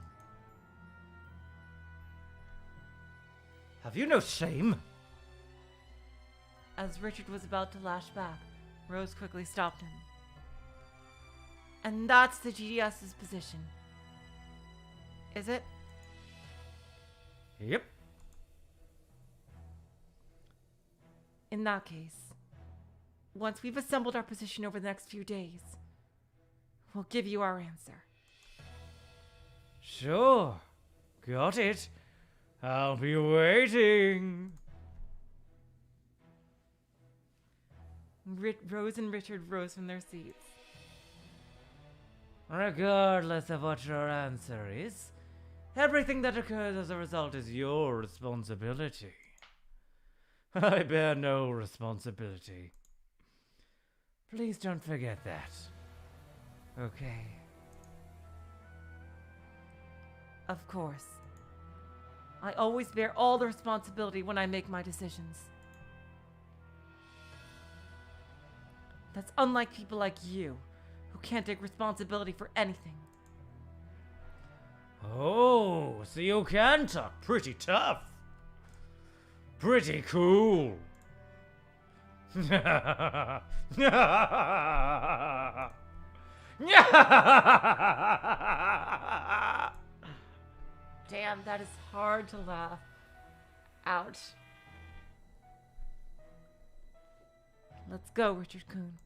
Have you no shame? As Richard was about to lash back, Rose quickly stopped him. And that's the GDS's position. Is it? Yep. In that case, once we've assembled our position over the next few days, we'll give you our answer. Sure. Got it. I'll be waiting. Rose and Richard rose from their seats. Regardless of what your answer is, everything that occurs as a result is your responsibility. I bear no responsibility. Please don't forget that. Okay. Of course. I always bear all the responsibility when I make my decisions. That's unlike people like you, who can't take responsibility for anything. Oh, so you can talk pretty tough. Pretty cool. Damn, that is hard to laugh. Ouch. Let's go, Richard Coon.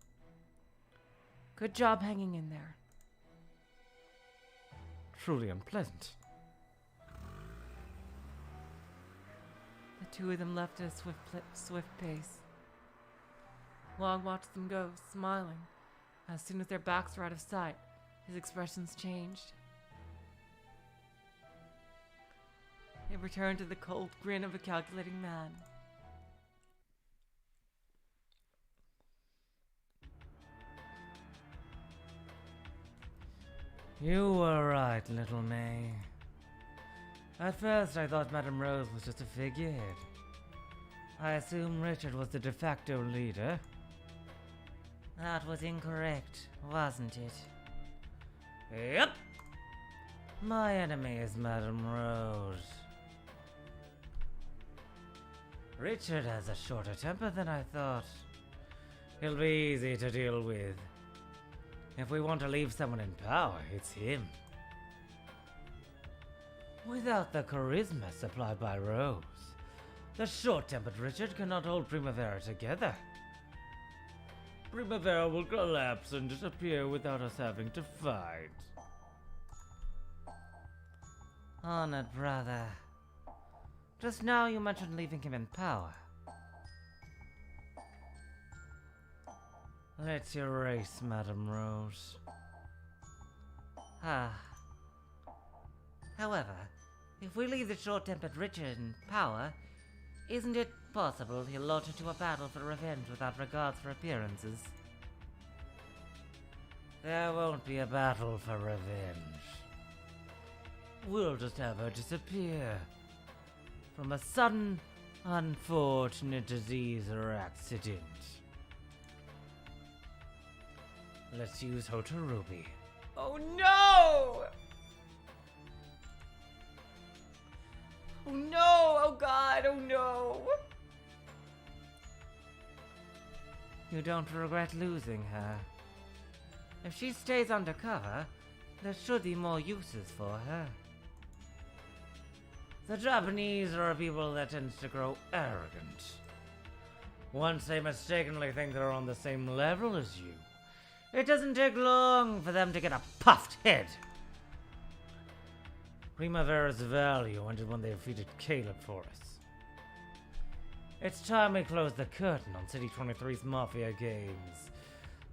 Good job hanging in there. Truly unpleasant. The two of them left at a swift pace. Long watched them go, smiling. As soon as their backs were out of sight, his expressions changed. It returned to the cold grin of a calculating man. You were right, little May. At first I thought Madame Rose was just a figurehead. I assumed Richard was the de facto leader. That was incorrect, wasn't it? Yep. My enemy is Madame Rose. Richard has a shorter temper than I thought. He'll be easy to deal with. If we want to leave someone in power, it's him. Without the charisma supplied by Rose, the short-tempered Richard cannot hold Primavera together. Primavera will collapse and disappear without us having to fight. Honored brother. Just now you mentioned leaving him in power. Let's erase, Madam Rose. However, if we leave the short-tempered Richard in power, isn't it possible he'll launch into a battle for revenge without regards for appearances? There won't be a battle for revenge. We'll just have her disappear from a sudden, unfortunate disease or accident. Let's use Hotel Ruby. Oh no! Oh no! Oh god! Oh no! You don't regret losing her. If she stays undercover, there should be more uses for her. The Japanese are a people that tends to grow arrogant. Once they mistakenly think they're on the same level as you, it doesn't take long for them to get a puffed head. Primavera's value ended when they defeated Caleb for us. It's time we close the curtain on City 23's Mafia games.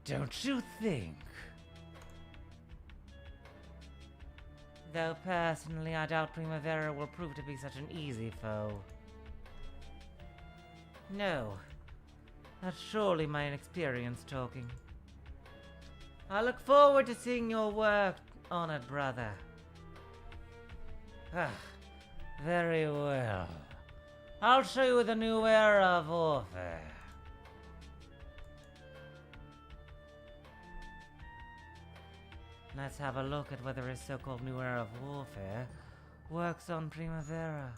Don't you think? Though personally, I doubt Primavera will prove to be such an easy foe. No, that's surely my inexperience talking. I look forward to seeing your work, honored brother. Very well. I'll show you the new era of warfare. Let's have a look at whether his so-called new era of warfare works on Primavera.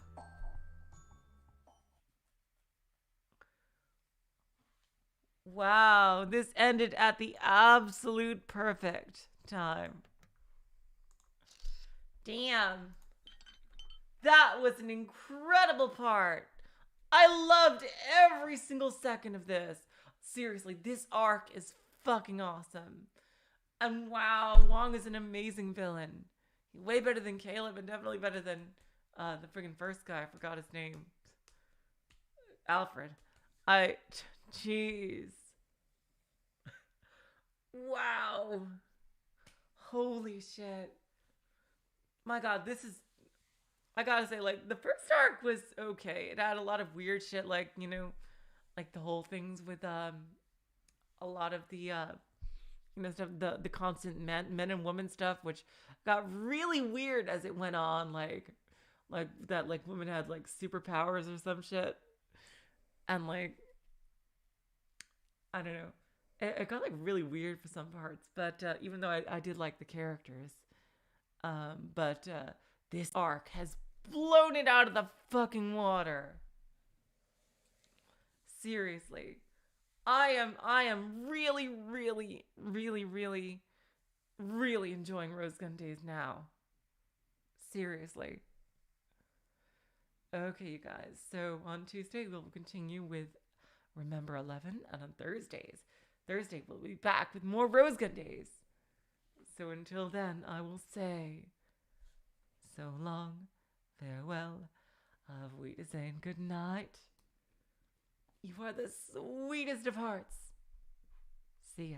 Wow, this ended at the absolute perfect time. Damn. That was an incredible part. I loved every single second of this. Seriously, this arc is fucking awesome. And wow, Wong is an amazing villain. Way better than Caleb and definitely better than the friggin' first guy. I forgot his name. Alfred. Jeez. Wow. Holy shit. My god, this is... I gotta say, like, the first arc was okay. It had a lot of weird shit, like, you know, like the whole things with a lot of the you know, stuff, the constant men and women stuff, which got really weird as it went on, like that, like, women had like superpowers or some shit, and like, I don't know, it got like really weird for some parts, but even though I did like the characters, but this arc has blown it out of the fucking water. Seriously. I am really, really, really, really, really enjoying Rose Gun Days now. Seriously. Okay, you guys. So on Tuesday, we'll continue with Remember 11. And on Thursday, we'll be back with more Rose Gun Days. So until then, I will say, so long, farewell, auf Wiedersehen, good night. You are the sweetest of hearts. See ya.